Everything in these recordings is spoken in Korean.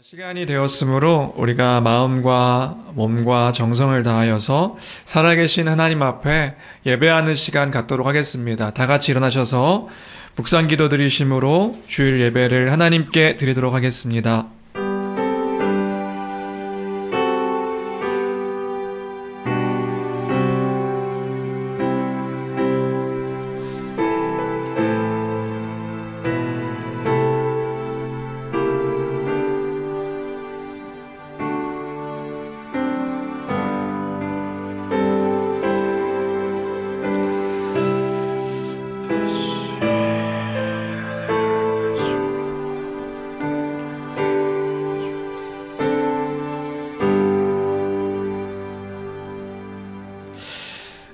시간이 되었으므로 우리가 마음과 몸과 정성을 다하여서 살아계신 하나님 앞에 예배하는 시간 갖도록 하겠습니다. 다 같이 일어나셔서 묵상기도 드리심으로 주일 예배를 하나님께 드리도록 하겠습니다.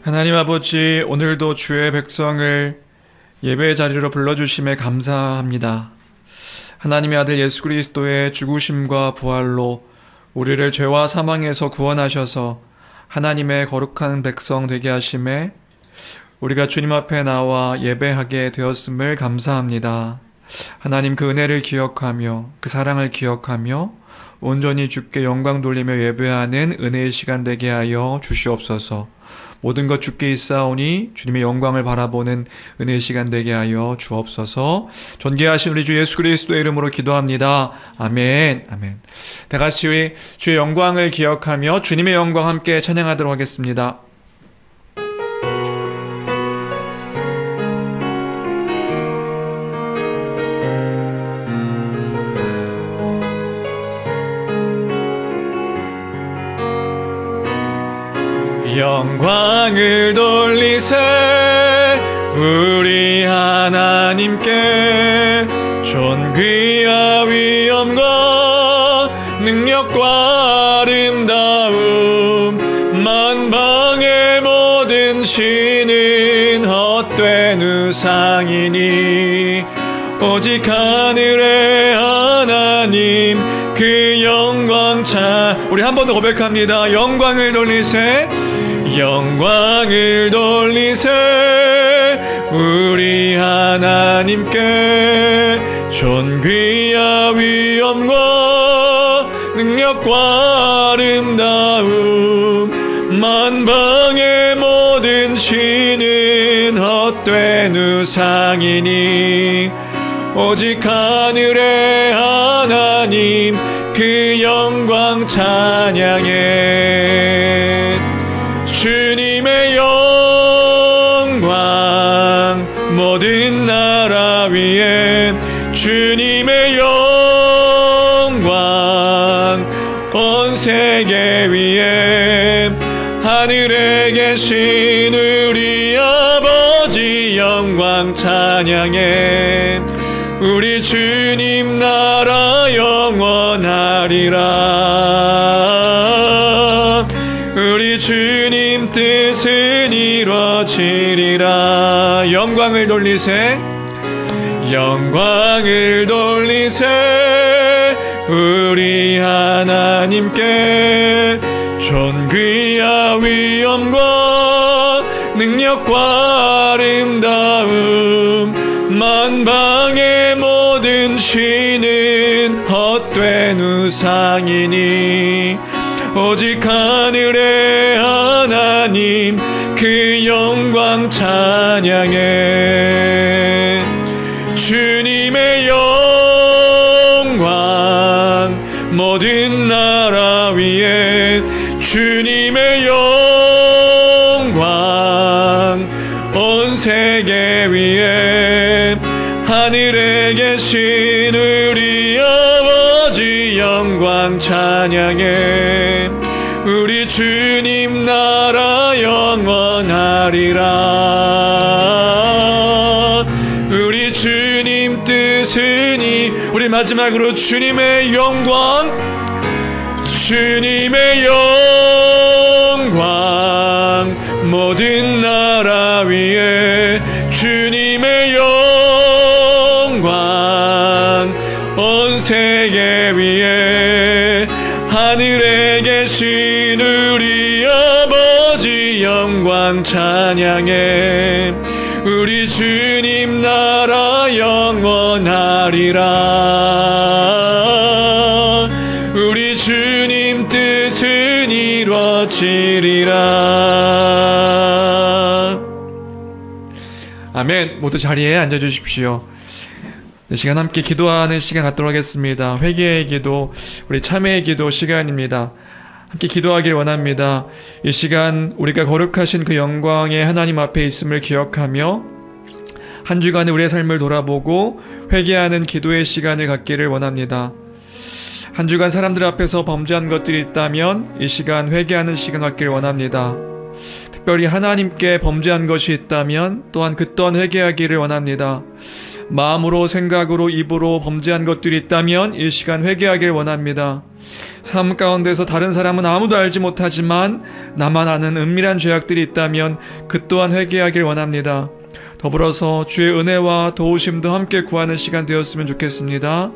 하나님 아버지, 오늘도 주의 백성을 예배의 자리로 불러주심에 감사합니다. 하나님의 아들 예수 그리스도의 죽으심과 부활로 우리를 죄와 사망에서 구원하셔서 하나님의 거룩한 백성 되게 하심에 우리가 주님 앞에 나와 예배하게 되었음을 감사합니다. 하나님, 그 은혜를 기억하며 그 사랑을 기억하며 온전히 주께 영광 돌리며 예배하는 은혜의 시간 되게 하여 주시옵소서. 모든 것 주께 있사오니 주님의 영광을 바라보는 은혜의 시간 되게 하여 주옵소서. 존귀하신 우리 주 예수 그리스도의 이름으로 기도합니다. 아멘. 아멘. 다 같이 주의 영광을 기억하며 주님의 영광 함께 찬양하도록 하겠습니다. 영광을 돌리세 우리 하나님께 존귀와 위엄과 능력과 아름다움 만방의 모든 신은 헛된 우상이니 오직 하늘의 하나님 그 영광 우리 한 번 더 고백합니다. 영광을 돌리세 영광을 돌리세 우리 하나님께 존귀와 위엄과 능력과 아름다움 만방의 모든 신은 헛된 우상이니 오직 하늘의 하나님 그 영광 찬양해. 주님의 영광 모든 나라 위에 주님의 영광 온 세계 위에 하늘에 계신 우리 아버지 영광 찬양해. 우리 주님 나라 영원하리라. 우리 주님 뜻은 이루어지리라. 영광을 돌리세 영광을 돌리세 우리 하나님께 존귀와 위엄과 능력과 아름다움 만방의 모든 신은 헛된 우상이니 오직 하늘의 하나님 그 영광 찬양해. 주님의 영광 모든 나라 위에 주님의 영광 온 세계 위에 하늘에 계신 우리 아버지 영광 찬양해. 우리 주님 나라 영원하리라. 우리 주님 뜻으니 우리 마지막으로 주님의 영광 주님의 영광 모든 나라 위에 주님의 영광 온 세계 위에 하늘에 계신 우리 아버지 영광 찬양해. 우리 주님 나라 영원하리라. 우리 주님 뜻은 이루어지리라. 아멘. 모두 자리에 앉아주십시오. 이 시간 함께 기도하는 시간 갖도록 하겠습니다. 회개의 기도, 우리 참회의 기도 시간입니다. 함께 기도하길 원합니다. 이 시간 우리가 거룩하신 그 영광의 하나님 앞에 있음을 기억하며 한 주간의 우리의 삶을 돌아보고 회개하는 기도의 시간을 갖기를 원합니다. 한 주간 사람들 앞에서 범죄한 것들이 있다면 이 시간 회개하는 시간 갖기를 원합니다. 특별히 하나님께 범죄한 것이 있다면 또한 그 또한 회개하기를 원합니다. 마음으로, 생각으로, 입으로 범죄한 것들이 있다면 이 시간 회개하기를 원합니다. 삶 가운데서 다른 사람은 아무도 알지 못하지만 나만 아는 은밀한 죄악들이 있다면 그 또한 회개하기를 원합니다. 더불어서 주의 은혜와 도우심도 함께 구하는 시간 되었으면 좋겠습니다.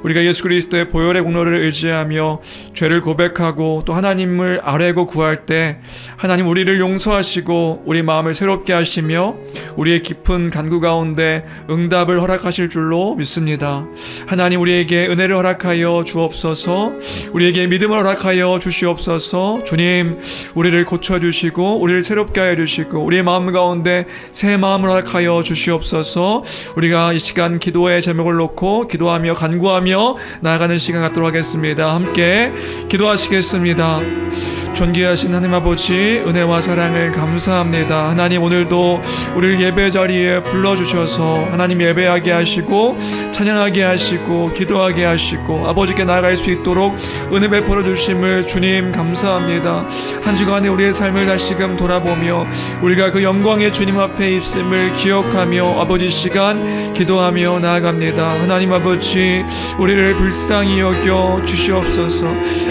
우리가 예수 그리스도의 보혈의 공로를 의지하며 죄를 고백하고 또 하나님을 아뢰고 구할 때 하나님 우리를 용서하시고 우리 마음을 새롭게 하시며 우리의 깊은 간구 가운데 응답을 허락하실 줄로 믿습니다. 하나님 우리에게 은혜를 허락하여 주옵소서. 우리에게 믿음을 허락하여 주시옵소서. 주님 우리를 고쳐주시고 우리를 새롭게 하여 주시고 우리의 마음 가운데 새 마음을 허락하여 주시옵소서. 우리가 이 시간 기도의 제목을 놓고 기도하며 간구하며 나아가는 시간 갖도록 하겠습니다. 함께 기도하시겠습니다. 존귀하신 하나님 아버지, 은혜와 사랑을 감사합니다. 하나님 오늘도 우리를 예배 자리에 불러주셔서 하나님 예배하게 하시고 찬양하게 하시고 기도하게 하시고 아버지께 나아갈 수 있도록 은혜 베풀어 주심을 주님 감사합니다. 한 주간의 우리의 삶을 다시금 돌아보며 우리가 그 영광의 주님 앞에 있음을 기억하며 아버지 시간 기도하며 나아갑니다. 하나님 아버지 우리를 불쌍히 여겨 주시옵소서.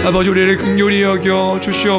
아버지 우리를 긍휼히 여겨 주시옵소서.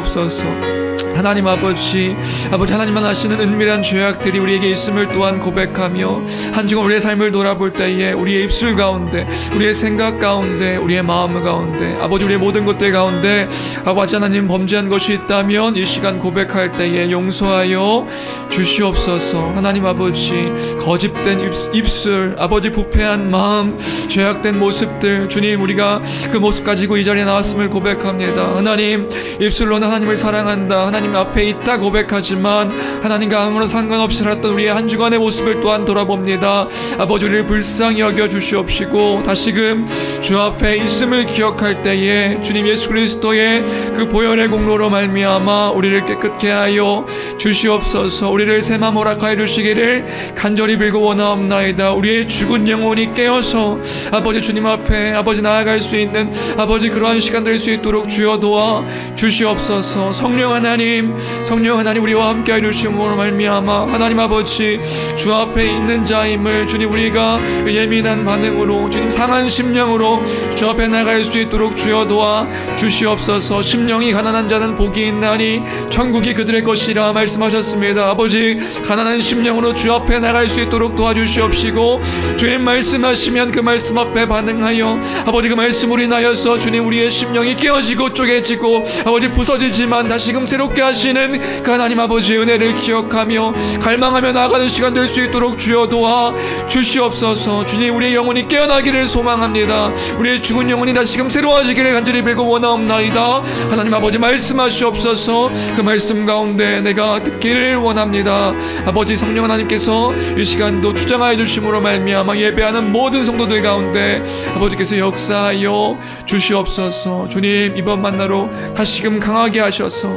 하나님 아버지 하나님만 아시는 은밀한 죄악들이 우리에게 있음을 또한 고백하며 한 주간 우리의 삶을 돌아볼 때에 우리의 입술 가운데 우리의 생각 가운데 우리의 마음 가운데 아버지 우리의 모든 것들 가운데 아버지 하나님 범죄한 것이 있다면 이 시간 고백할 때에 용서하여 주시옵소서. 하나님 아버지 거짓된 입술 아버지 부패한 마음 죄악된 모습들 주님 우리가 그 모습 가지고 이 자리에 나왔음을 고백합니다. 하나님 입술로는 하나님을 사랑한다 하나님 앞에 있다 고백하지만 하나님과 아무런 상관없이 살았던 우리의 한 주간의 모습을 또한 돌아봅니다. 아버지 우리를 불쌍히 여겨 주시옵시고 다시금 주 앞에 있음을 기억할 때에 주님 예수 그리스도의 그 보혈의 공로로 말미암아 우리를 깨끗게 하여 주시옵소서. 우리를 새 마음 허락하여 주시기를 간절히 빌고 원하옵나이다. 우리의 죽은 영혼이 깨어서 아버지 주님 앞에 아버지 나아갈 수 있는 아버지 그러한 시간 될 수 있도록 주여 도와 주시옵소서. 성령 하나님 우리와 함께 하여 주심으로 말미암아 하나님 아버지 주 앞에 있는 자임을 주님 우리가 예민한 반응으로 주님 상한 심령으로 주 앞에 나갈 수 있도록 주여 도와 주시옵소서. 심령이 가난한 자는 복이 있나니 천국이 그들의 것이라 말씀하셨습니다. 아버지 가난한 심령으로 주 앞에 나갈 수 있도록 도와주시옵시고 주님 말씀하시면 그 말씀 앞에 반응하여 아버지 그 말씀으로 인하여서 주님 우리의 심령이 깨어지고 쪼개지고 아버지 부서지지만 다시금 새롭게 하시는 그 하나님 아버지의 은혜를 기억하며 갈망하며 나아가는 시간 될 수 있도록 주여 도와 주시옵소서. 주님 우리의 영혼이 깨어나기를 소망합니다. 우리의 죽은 영혼이 다시금 새로워지기를 간절히 빌고 원하옵나이다. 하나님 아버지 말씀하시옵소서. 그 말씀 가운데 내가 듣기를 원합니다. 아버지 성령 하나님께서 이 시간도 주장하여 주심으로 말미암아 예배하는 모든 성도들 가운데 아버지께서 역사하여 주시옵소서. 주님 이번 만나로 다시금 강하게 하셔서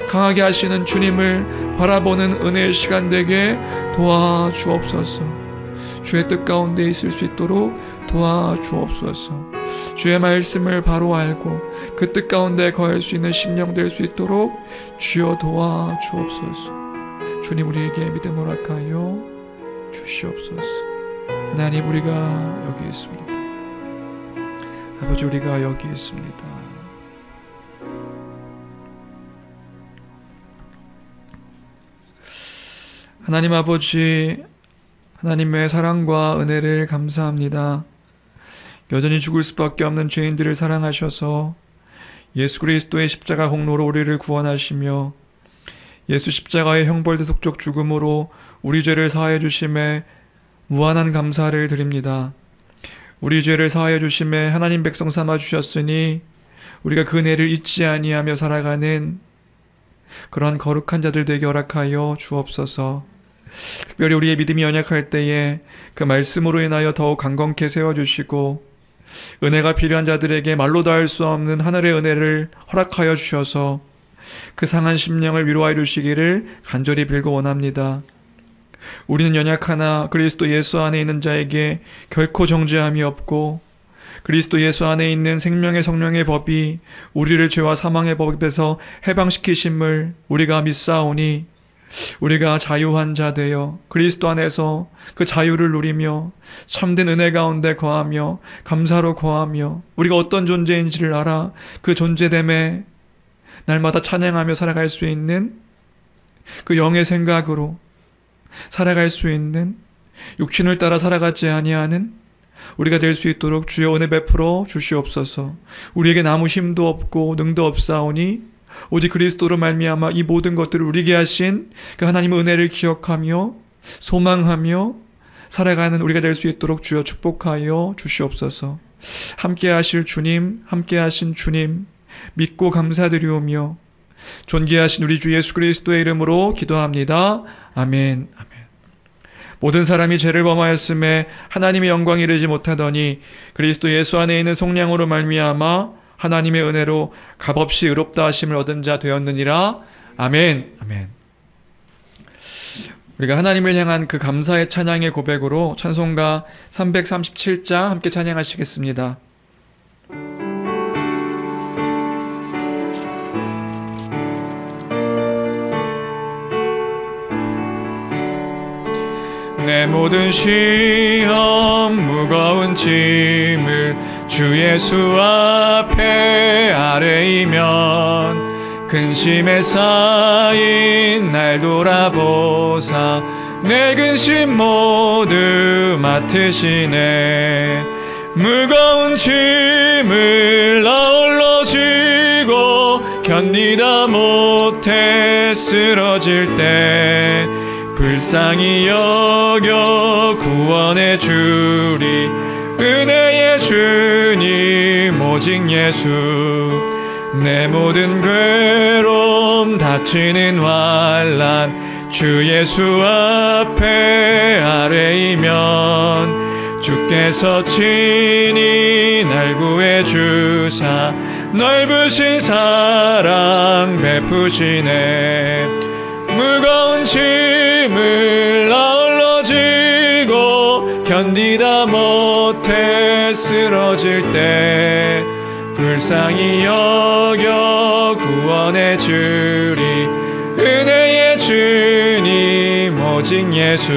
강하게 하시는 주님을 바라보는 은혜의 시간 되게 도와주옵소서. 주의 뜻 가운데 있을 수 있도록 도와주옵소서. 주의 말씀을 바로 알고 그 뜻 가운데 거할 수 있는 심령 될 수 있도록 주여 도와주옵소서. 주님 우리에게 믿음 허락하여 주시옵소서. 하나님 우리가 여기 있습니다. 아버지 우리가 여기 있습니다. 하나님 아버지 하나님의 사랑과 은혜를 감사합니다. 여전히 죽을 수밖에 없는 죄인들을 사랑하셔서 예수 그리스도의 십자가 공로로 우리를 구원하시며 예수 십자가의 형벌대속적 죽음으로 우리 죄를 사하여 주심에 무한한 감사를 드립니다. 우리 죄를 사하여 주심에 하나님 백성 삼아 주셨으니 우리가 그 은혜를 잊지 아니하며 살아가는 그러한 거룩한 자들 되게 허락하여 주옵소서. 특별히 우리의 믿음이 연약할 때에 그 말씀으로 인하여 더욱 강건케 세워주시고 은혜가 필요한 자들에게 말로 다 할 수 없는 하늘의 은혜를 허락하여 주셔서 그 상한 심령을 위로하여 주시기를 간절히 빌고 원합니다. 우리는 연약하나 그리스도 예수 안에 있는 자에게 결코 정죄함이 없고 그리스도 예수 안에 있는 생명의 성령의 법이 우리를 죄와 사망의 법에서 해방시키심을 우리가 믿사오니 우리가 자유한 자 되어 그리스도 안에서 그 자유를 누리며 참된 은혜 가운데 거하며 감사로 거하며 우리가 어떤 존재인지를 알아 그 존재됨에 날마다 찬양하며 살아갈 수 있는 그 영의 생각으로 살아갈 수 있는 육신을 따라 살아가지 아니하는 우리가 될 수 있도록 주여 은혜 베풀어 주시옵소서. 우리에게 아무 힘도 없고 능도 없사오니 오직 그리스도로 말미암아 이 모든 것들을 우리에게 하신 그 하나님의 은혜를 기억하며 소망하며 살아가는 우리가 될 수 있도록 주여 축복하여 주시옵소서. 함께 하실 주님, 함께 하신 주님 믿고 감사드리오며 존귀하신 우리 주 예수 그리스도의 이름으로 기도합니다. 아멘. 아멘. 모든 사람이 죄를 범하였음에 하나님의 영광이 이르지 못하더니 그리스도 예수 안에 있는 속량으로 말미암아 하나님의 은혜로 값없이 의롭다 하심을 얻은 자 되었느니라. 아멘. 아멘. 우리가 하나님을 향한 그 감사의 찬양의 고백으로 찬송가 337장 함께 찬양하시겠습니다. 내 모든 시험 무거운 짐을 주 예수 앞에 아뢰이면 근심에 쌓인 날 돌아보사 내 근심 모두 맡으시네. 무거운 짐을 나홀로 지고 견디다 못해 쓰러질 때 불쌍히 여겨 구원해 주리 은혜의 주님 오직 예수. 내 모든 괴로움 닥치는 환난 주 예수 앞에 아뢰이면 주께서 친히 날 구해 주사 넓으신 사랑 베푸시네. 무거운 짐을 나홀로 지고 견디다 못해 쓰러질 때 불쌍히 여겨 구원해 주리 은혜의 주님 오직 예수.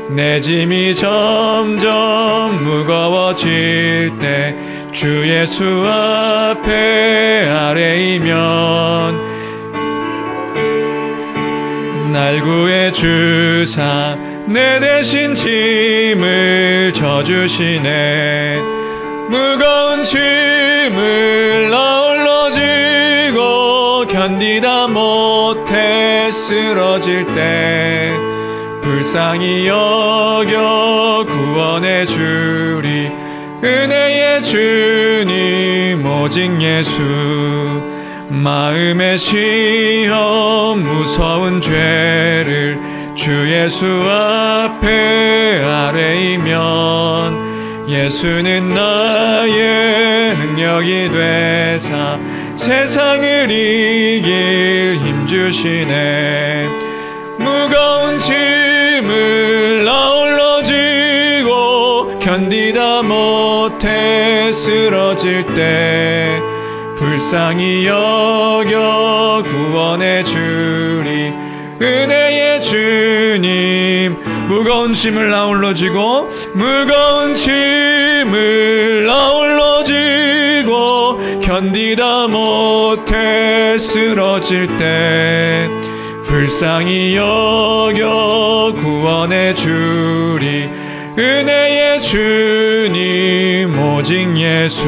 내 짐이 점점 무거워질 때 주 예수 앞에 아뢰이면 날 구해 주사 내 대신 짐을 져주시네. 무거운 짐을 나홀로 지고 견디다 못해 쓰러질 때 불쌍히 여겨 구원해 주리 은혜의 주님 오직 예수. 마음의 시험 무서운 죄를 주 예수 앞에 아뢰이면 예수는 나의 능력이 되사 세상을 이길 힘 주시네. 무거운 짐을 나홀로 지고 견디다 못해 쓰러질 때 불쌍히 여겨 구원해 주리 은혜의 주님. 무거운 짐을 나홀로 지고 무거운 짐을 나홀로 지고 견디다 못해 쓰러질 때 불쌍히 여겨 구원해 주리 은혜의 주님 오직 예수.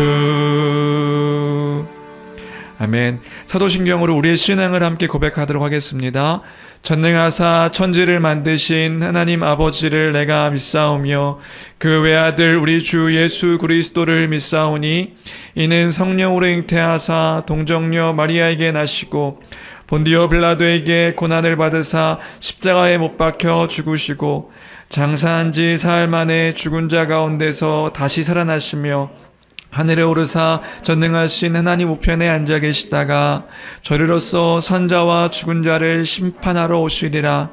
아멘. 사도신경으로 우리의 신앙을 함께 고백하도록 하겠습니다. 전능하사 천지를 만드신 하나님 아버지를 내가 믿사오며 그 외아들 우리 주 예수 그리스도를 믿사오니 이는 성령으로 잉태하사 동정녀 마리아에게 나시고 본디오 빌라도에게 고난을 받으사 십자가에 못 박혀 죽으시고 장사한 지 사흘 만에 죽은 자 가운데서 다시 살아나시며 하늘에 오르사 전능하신 하나님 우편에 앉아 계시다가 저리로서 선자와 죽은 자를 심판하러 오시리라.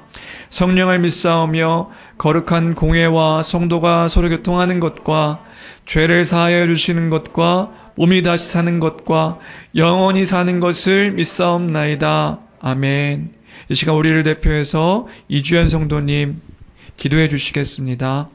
성령을 믿사오며 거룩한 공회와 성도가 서로 교통하는 것과 죄를 사하여 주시는 것과 몸이 다시 사는 것과 영원히 사는 것을 믿사옵나이다. 아멘. 이 시간 우리를 대표해서 이주연 성도님 기도해 주시겠습니다.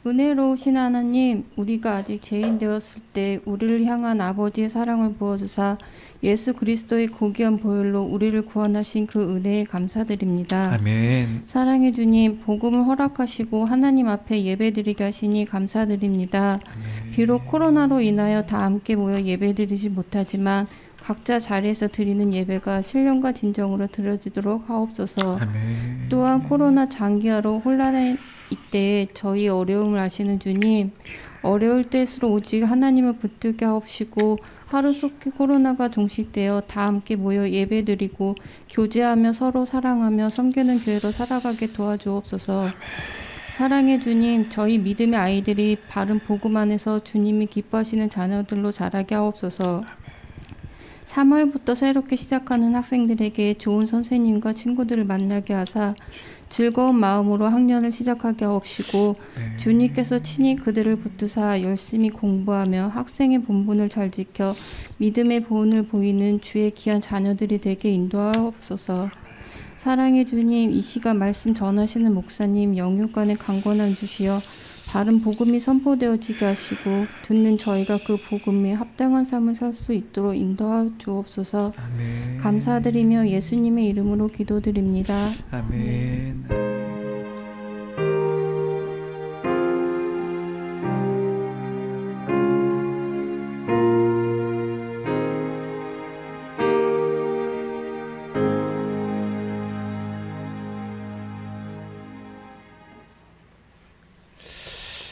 은혜로우신 하나님, 우리가 아직 죄인 되었을 때 우리를 향한 아버지의 사랑을 부어주사 예수 그리스도의 고귀한 보혈로 우리를 구원하신 그 은혜에 감사드립니다. 아멘. 사랑의 주님, 복음을 허락하시고 하나님 앞에 예배드리게 하시니 감사드립니다. 아멘. 비록 코로나로 인하여 다 함께 모여 예배드리지 못하지만 각자 자리에서 드리는 예배가 신령과 진정으로 드려지도록 하옵소서. 아멘. 또한 코로나 장기화로 혼란의 이때에 저희 어려움을 아시는 주님, 어려울 때일수록 오직 하나님을 붙들게 하옵시고 하루속히 코로나가 종식되어 다 함께 모여 예배드리고 교제하며 서로 사랑하며 섬기는 교회로 살아가게 도와주옵소서. 사랑의 주님, 저희 믿음의 아이들이 바른 복음 안에서 주님이 기뻐하시는 자녀들로 자라게 하옵소서. 3월부터 새롭게 시작하는 학생들에게 좋은 선생님과 친구들을 만나게 하사 즐거운 마음으로 학년을 시작하게 하옵시고 주님께서 친히 그들을 붙드사 열심히 공부하며 학생의 본분을 잘 지켜 믿음의 보온을 보이는 주의 귀한 자녀들이 되게 인도하옵소서. 사랑의 주님, 이 시간 말씀 전하시는 목사님 영육간에 강권함 주시어 바른 복음이 선포되어지게 하시고 듣는 저희가 그 복음에 합당한 삶을 살 수 있도록 인도하여 주옵소서. 아멘. 감사드리며 예수님의 이름으로 기도드립니다. 아멘.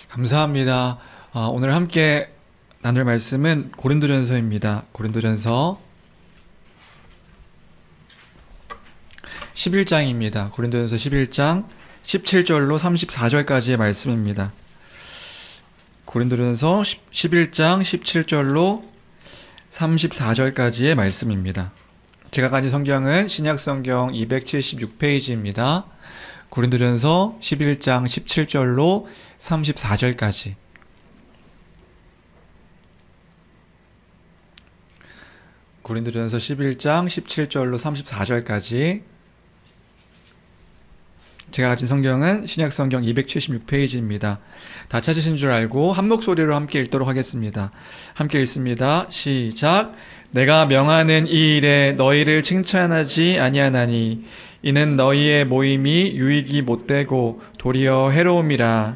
감사합니다. 오늘 함께 나눌 말씀은 고린도전서입니다. 고린도전서 11장입니다. 고린도전서 11장 17절로 34절까지의 말씀입니다. 고린도전서 11장 17절로 34절까지의 말씀입니다. 제가 가진 성경은 신약성경 276페이지입니다. 고린도전서 11장 17절로 34절까지. 고린도전서 11장 17절로 34절까지. 제가 가진 성경은 신약성경 276페이지입니다. 다 찾으신 줄 알고 한 목소리로 함께 읽도록 하겠습니다. 함께 읽습니다. 시작. 내가 명하는 이 일에 너희를 칭찬하지 아니하나니 이는 너희의 모임이 유익이 못되고 도리어 해로움이라.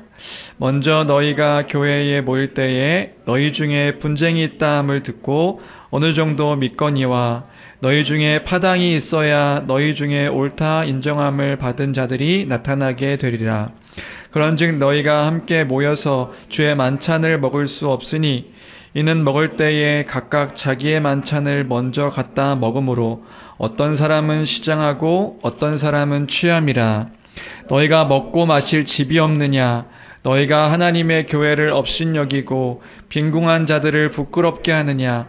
먼저 너희가 교회에 모일 때에 너희 중에 분쟁이 있다함을 듣고 어느 정도 믿거니와 너희 중에 파당이 있어야 너희 중에 옳다 인정함을 받은 자들이 나타나게 되리라. 그런즉 너희가 함께 모여서 주의 만찬을 먹을 수 없으니 이는 먹을 때에 각각 자기의 만찬을 먼저 갖다 먹으므로 어떤 사람은 시장하고 어떤 사람은 취함이라. 너희가 먹고 마실 집이 없느냐? 너희가 하나님의 교회를 업신여기고 빈궁한 자들을 부끄럽게 하느냐?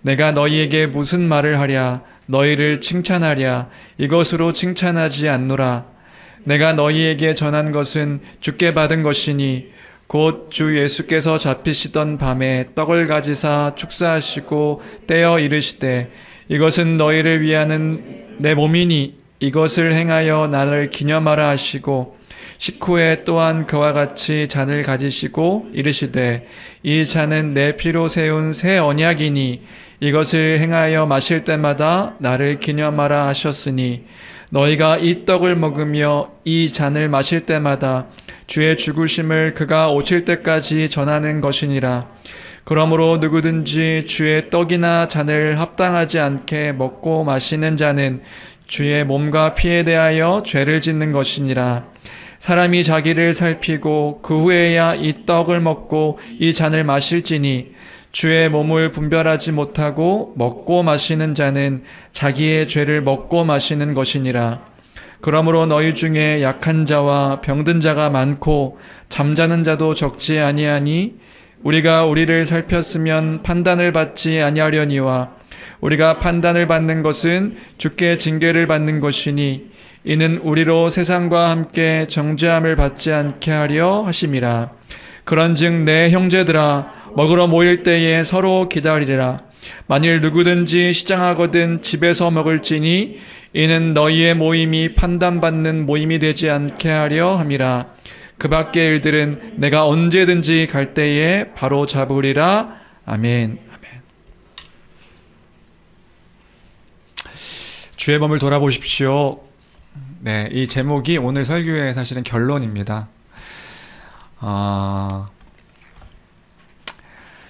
내가 너희에게 무슨 말을 하랴? 너희를 칭찬하랴? 이것으로 칭찬하지 않노라. 내가 너희에게 전한 것은 주께 받은 것이니 곧 주 예수께서 잡히시던 밤에 떡을 가지사 축사하시고 떼어 이르시되 이것은 너희를 위하는 내 몸이니 이것을 행하여 나를 기념하라 하시고 식후에 또한 그와 같이 잔을 가지시고 이르시되 이 잔은 내 피로 세운 새 언약이니 이것을 행하여 마실 때마다 나를 기념하라 하셨으니 너희가 이 떡을 먹으며 이 잔을 마실 때마다 주의 죽으심을 그가 오실 때까지 전하는 것이니라. 그러므로 누구든지 주의 떡이나 잔을 합당하지 않게 먹고 마시는 자는 주의 몸과 피에 대하여 죄를 짓는 것이니라. 사람이 자기를 살피고 그 후에야 이 떡을 먹고 이 잔을 마실지니 주의 몸을 분별하지 못하고 먹고 마시는 자는 자기의 죄를 먹고 마시는 것이니라. 그러므로 너희 중에 약한 자와 병든 자가 많고 잠자는 자도 적지 아니하니 우리가 우리를 살폈으면 판단을 받지 아니하려니와 우리가 판단을 받는 것은 주께 징계를 받는 것이니 이는 우리로 세상과 함께 정죄함을 받지 않게 하려 하심이라. 그런즉 내 형제들아 먹으러 모일 때에 서로 기다리라. 만일 누구든지 시장하거든 집에서 먹을지니 이는 너희의 모임이 판단받는 모임이 되지 않게 하려 함이라. 그 밖의 일들은 내가 언제든지 갈 때에 바로 잡으리라. 아멘. 아멘. 주의 몸을 돌아보십시오. 네, 이 제목이 오늘 설교의 사실은 결론입니다.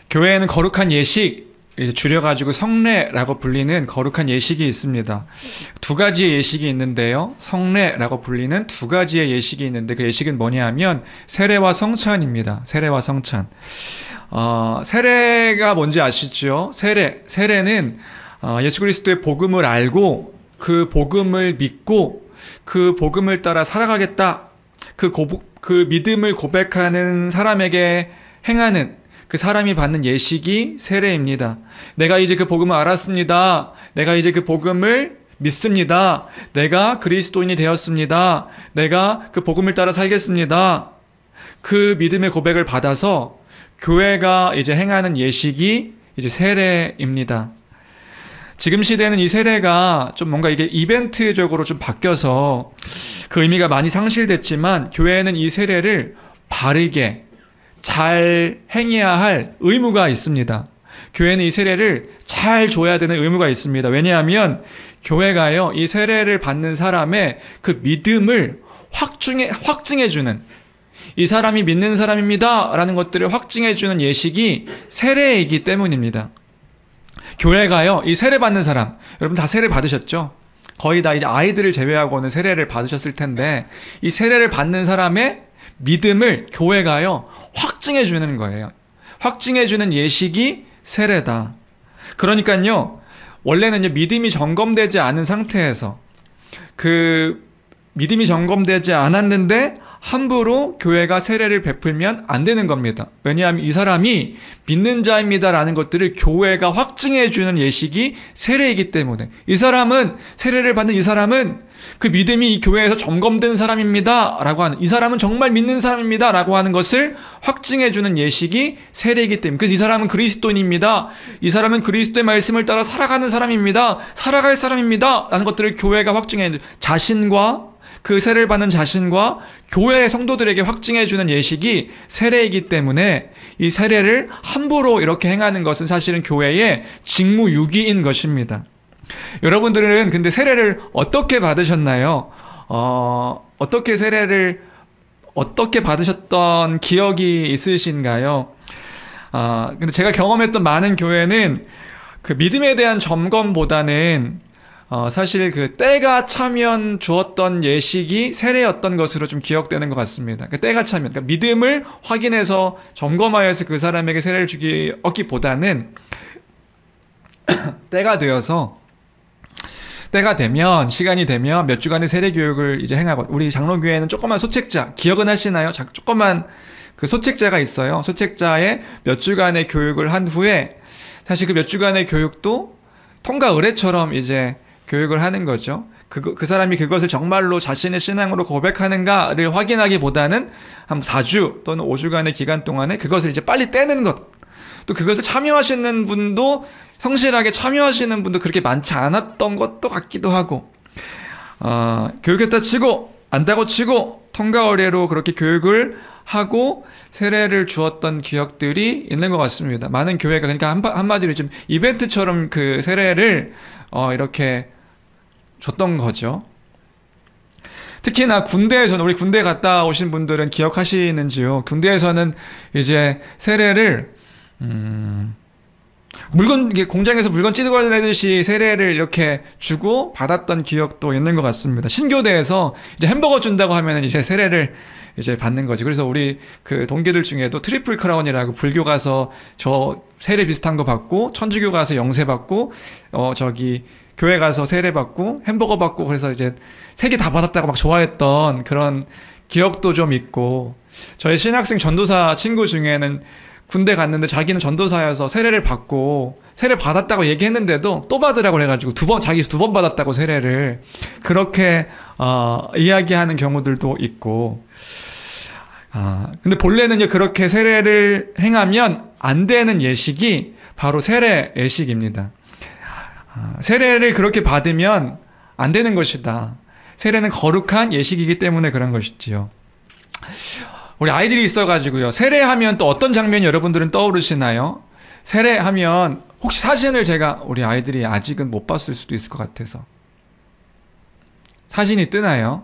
교회에는 거룩한 예식, 이제 줄여가지고 성례라고 불리는 거룩한 예식이 있습니다. 두 가지의 예식이 있는데요. 성례라고 불리는 두 가지의 예식이 있는데 그 예식은 뭐냐 하면 세례와 성찬입니다. 세례와 성찬. 세례가 뭔지 아시죠? 세례는 예수 그리스도의 복음을 알고 그 복음을 믿고 그 복음을 따라 살아가겠다. 그 믿음을 고백하는 사람에게 행하는 그 사람이 받는 예식이 세례입니다. 내가 이제 그 복음을 알았습니다. 내가 이제 그 복음을 믿습니다. 내가 그리스도인이 되었습니다. 내가 그 복음을 따라 살겠습니다. 그 믿음의 고백을 받아서 교회가 이제 행하는 예식이 이제 세례입니다. 지금 시대는 이 세례가 좀 뭔가 이게 이벤트적으로 좀 바뀌어서 그 의미가 많이 상실됐지만 교회는 이 세례를 바르게 잘 행해야 할 의무가 있습니다. 교회는 이 세례를 잘 줘야 되는 의무가 있습니다. 왜냐하면 교회가요, 이 세례를 받는 사람의 그 믿음을 확증해주는, 이 사람이 믿는 사람입니다 라는 것들을 확증해주는 예식이 세례이기 때문입니다. 교회가요, 이 세례 받는 사람, 여러분 다 세례 받으셨죠? 거의 다 이제 아이들을 제외하고는 세례를 받으셨을 텐데, 이 세례를 받는 사람의 믿음을 교회가요, 확증해 주는 거예요. 확증해 주는 예식이 세례다. 그러니까요, 원래는 믿음이 점검되지 않은 상태에서 그 믿음이 점검되지 않았는데 함부로 교회가 세례를 베풀면 안 되는 겁니다. 왜냐하면 이 사람이 믿는 자입니다라는 것들을 교회가 확증해 주는 예식이 세례이기 때문에, 이 사람은, 세례를 받는 이 사람은 그 믿음이 이 교회에서 점검된 사람입니다 라고 하는, 이 사람은 정말 믿는 사람입니다 라고 하는 것을 확증해 주는 예식이 세례이기 때문에, 그래서 이 사람은 그리스도인입니다, 이 사람은 그리스도의 말씀을 따라 살아가는 사람입니다, 살아갈 사람입니다 라는 것들을 교회가 확증해, 자신과 그 세례를 받는 자신과 교회 성도들에게 확증해 주는 예식이 세례이기 때문에 이 세례를 함부로 이렇게 행하는 것은 사실은 교회의 직무유기인 것입니다. 여러분들은 근데 세례를 어떻게 받으셨나요? 어떻게 세례를 어떻게 받으셨던 기억이 있으신가요? 근데 제가 경험했던 많은 교회는 그 믿음에 대한 점검보다는 사실 그 때가 차면 주었던 예식이 세례였던 것으로 좀 기억되는 것 같습니다. 그 때가 차면, 그러니까 믿음을 확인해서 점검하여서 그 사람에게 세례를 주기보다는 때가 되면, 시간이 되면 몇 주간의 세례 교육을 이제 행하고, 우리 장로교회는 조그만 소책자, 기억은 하시나요? 조그만 그 소책자가 있어요. 소책자의 몇 주간의 교육을 한 후에 사실 그 몇 주간의 교육도 통과 의례처럼 이제 교육을 하는 거죠. 그 사람이 그것을 정말로 자신의 신앙으로 고백하는가를 확인하기보다는 한 4주 또는 5주간의 기간 동안에 그것을 이제 빨리 떼는 것. 또 그것을 참여하시는 분도, 성실하게 참여하시는 분도 그렇게 많지 않았던 것도 같기도 하고, 교육했다 치고, 안다고 치고, 통과 의례로 그렇게 교육을 하고 세례를 주었던 기억들이 있는 것 같습니다. 많은 교회가, 그러니까 한마디로 좀 이벤트처럼 그 세례를 이렇게 줬던 거죠. 특히나 군대에서는, 우리 군대 갔다 오신 분들은 기억하시는지요? 군대에서는 이제 세례를 이게 공장에서 물건 찢어내듯이 세례를 이렇게 주고 받았던 기억도 있는 것 같습니다. 신교대에서 이제 햄버거 준다고 하면은 이제 세례를 이제 받는 거지. 그래서 우리 그 동기들 중에도 트리플 크라운이라고 불교 가서 저 세례 비슷한 거 받고, 천주교 가서 영세 받고, 교회 가서 세례 받고, 햄버거 받고, 그래서 이제 세 개 다 받았다고 막 좋아했던 그런 기억도 좀 있고, 저희 신학생 전도사 친구 중에는 군대 갔는데 자기는 전도사여서 세례를 받고, 세례 받았다고 얘기했는데도 또 받으라고 그래가지고 자기 두 번 받았다고 세례를 그렇게 이야기하는 경우들도 있고. 근데 본래는요, 그렇게 세례를 행하면 안 되는 예식이 바로 세례 예식입니다. 세례를 그렇게 받으면 안 되는 것이다. 세례는 거룩한 예식이기 때문에 그런 것이지요. 우리 아이들이 있어가지고요, 세례하면 또 어떤 장면이 여러분들은 떠오르시나요? 세례하면 혹시 사진을 제가 우리 아이들이 아직은 못 봤을 수도 있을 것 같아서 사진이 뜨나요?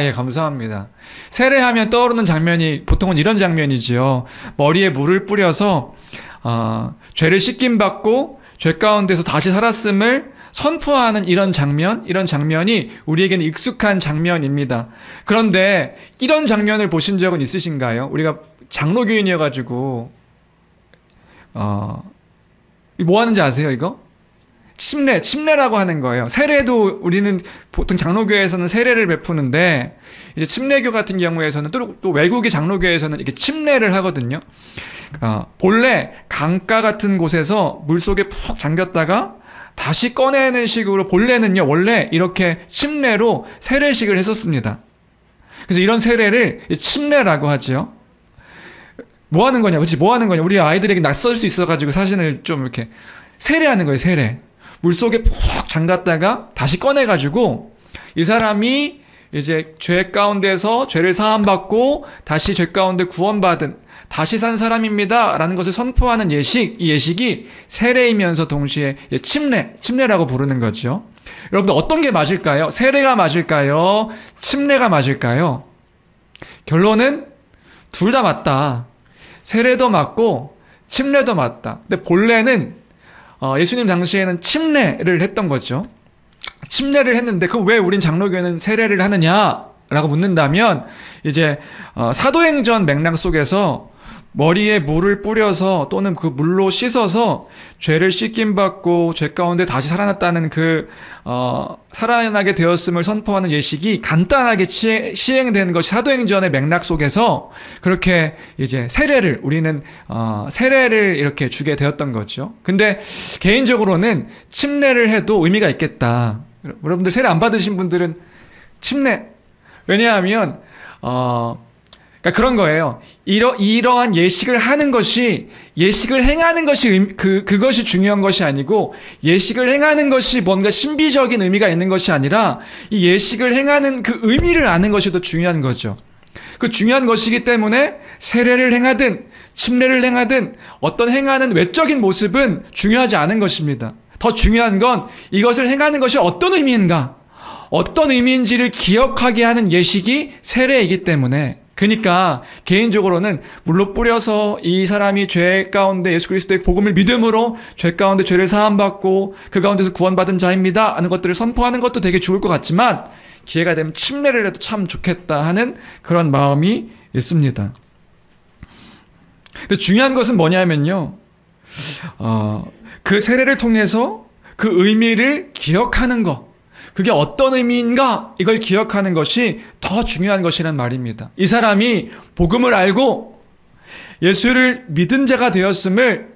예, 감사합니다. 세례하면 떠오르는 장면이 보통은 이런 장면이지요. 머리에 물을 뿌려서 죄를 씻김받고 죄 가운데서 다시 살았음을 선포하는 이런 장면이 우리에게는 익숙한 장면입니다. 그런데 이런 장면을 보신 적은 있으신가요? 우리가 장로교인이어가지고 뭐 하는지 아세요, 이거? 침례라고 하는 거예요. 세례도 우리는 보통 장로교회에서는 세례를 베푸는데, 이제 침례교 같은 경우에서는 또 외국의 장로교회에서는 이렇게 침례를 하거든요. 본래 강가 같은 곳에서 물속에 푹 잠겼다가 다시 꺼내는 식으로, 본래는요, 원래 이렇게 침례로 세례식을 했었습니다. 그래서 이런 세례를 침례라고 하죠. 뭐 하는 거냐, 그치? 뭐 하는 거냐. 우리 아이들에게 낯설 수 있어가지고 사진을 좀 이렇게 세례하는 거예요, 세례. 물속에 푹 잠갔다가 다시 꺼내가지고 이 사람이 이제 죄 가운데서 죄를 사함받고 다시 죄 가운데 구원받은 다시 산 사람입니다 라는 것을 선포하는 예식, 이 예식이 세례이면서 동시에 침례라고 부르는 거죠. 여러분들 어떤 게 맞을까요? 세례가 맞을까요? 침례가 맞을까요? 결론은 둘 다 맞다. 세례도 맞고 침례도 맞다. 근데 본래는 예수님 당시에는 침례를 했던 거죠. 침례를 했는데 그럼 왜 우린 장로교회는 세례를 하느냐라고 묻는다면, 이제 사도행전 맥락 속에서 머리에 물을 뿌려서 또는 그 물로 씻어서 죄를 씻김받고 죄 가운데 다시 살아났다는 살아나게 되었음을 선포하는 예식이 간단하게 시행된 것이 사도행전의 맥락 속에서 그렇게 이제 우리는 세례를 이렇게 주게 되었던 거죠. 근데 개인적으로는 침례를 해도 의미가 있겠다. 여러분들 세례 안 받으신 분들은 침례, 왜냐하면 그러니까 그런 거예요. 이러한 예식을 하는 것이, 예식을 행하는 것이 그것이 중요한 것이 아니고, 예식을 행하는 것이 뭔가 신비적인 의미가 있는 것이 아니라 이 예식을 행하는 그 의미를 아는 것이 더 중요한 거죠. 그 중요한 것이기 때문에 세례를 행하든 침례를 행하든 어떤 행하는 외적인 모습은 중요하지 않은 것입니다. 더 중요한 건 이것을 행하는 것이 어떤 의미인가, 어떤 의미인지를 기억하게 하는 예식이 세례이기 때문에, 그러니까 개인적으로는 물로 뿌려서 이 사람이 죄 가운데 예수 그리스도의 복음을 믿음으로 죄 가운데 죄를 사함받고 그 가운데서 구원받은 자입니다 하는 것들을 선포하는 것도 되게 좋을 것 같지만, 기회가 되면 침례를 해도 참 좋겠다 하는 그런 마음이 있습니다. 근데 중요한 것은 뭐냐면요, 그 세례를 통해서 그 의미를 기억하는 것, 그게 어떤 의미인가, 이걸 기억하는 것이 더 중요한 것이란 말입니다. 이 사람이 복음을 알고 예수를 믿은 자가 되었음을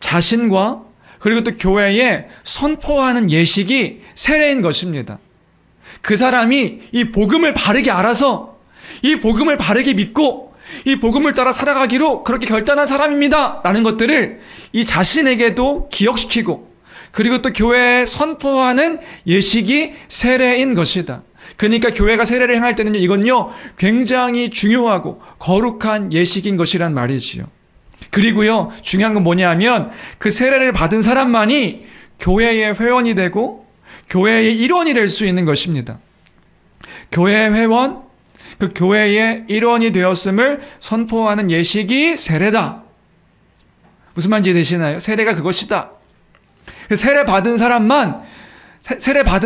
자신과 그리고 또 교회에 선포하는 예식이 세례인 것입니다. 그 사람이 이 복음을 바르게 알아서, 이 복음을 바르게 믿고 이 복음을 따라 살아가기로 그렇게 결단한 사람입니다 라는 것들을 이 자신에게도 기억시키고, 그리고 또 교회에 선포하는 예식이 세례인 것이다. 그러니까 교회가 세례를 행할 때는 이건요, 굉장히 중요하고 거룩한 예식인 것이란 말이지요. 그리고요, 중요한 건 뭐냐 하면 그 세례를 받은 사람만이 교회의 회원이 되고 교회의 일원이 될 수 있는 것입니다. 교회의 회원, 그 교회의 일원이 되었음을 선포하는 예식이 세례다. 무슨 말인지 되시나요? 세례가 그것이다. 세례 받은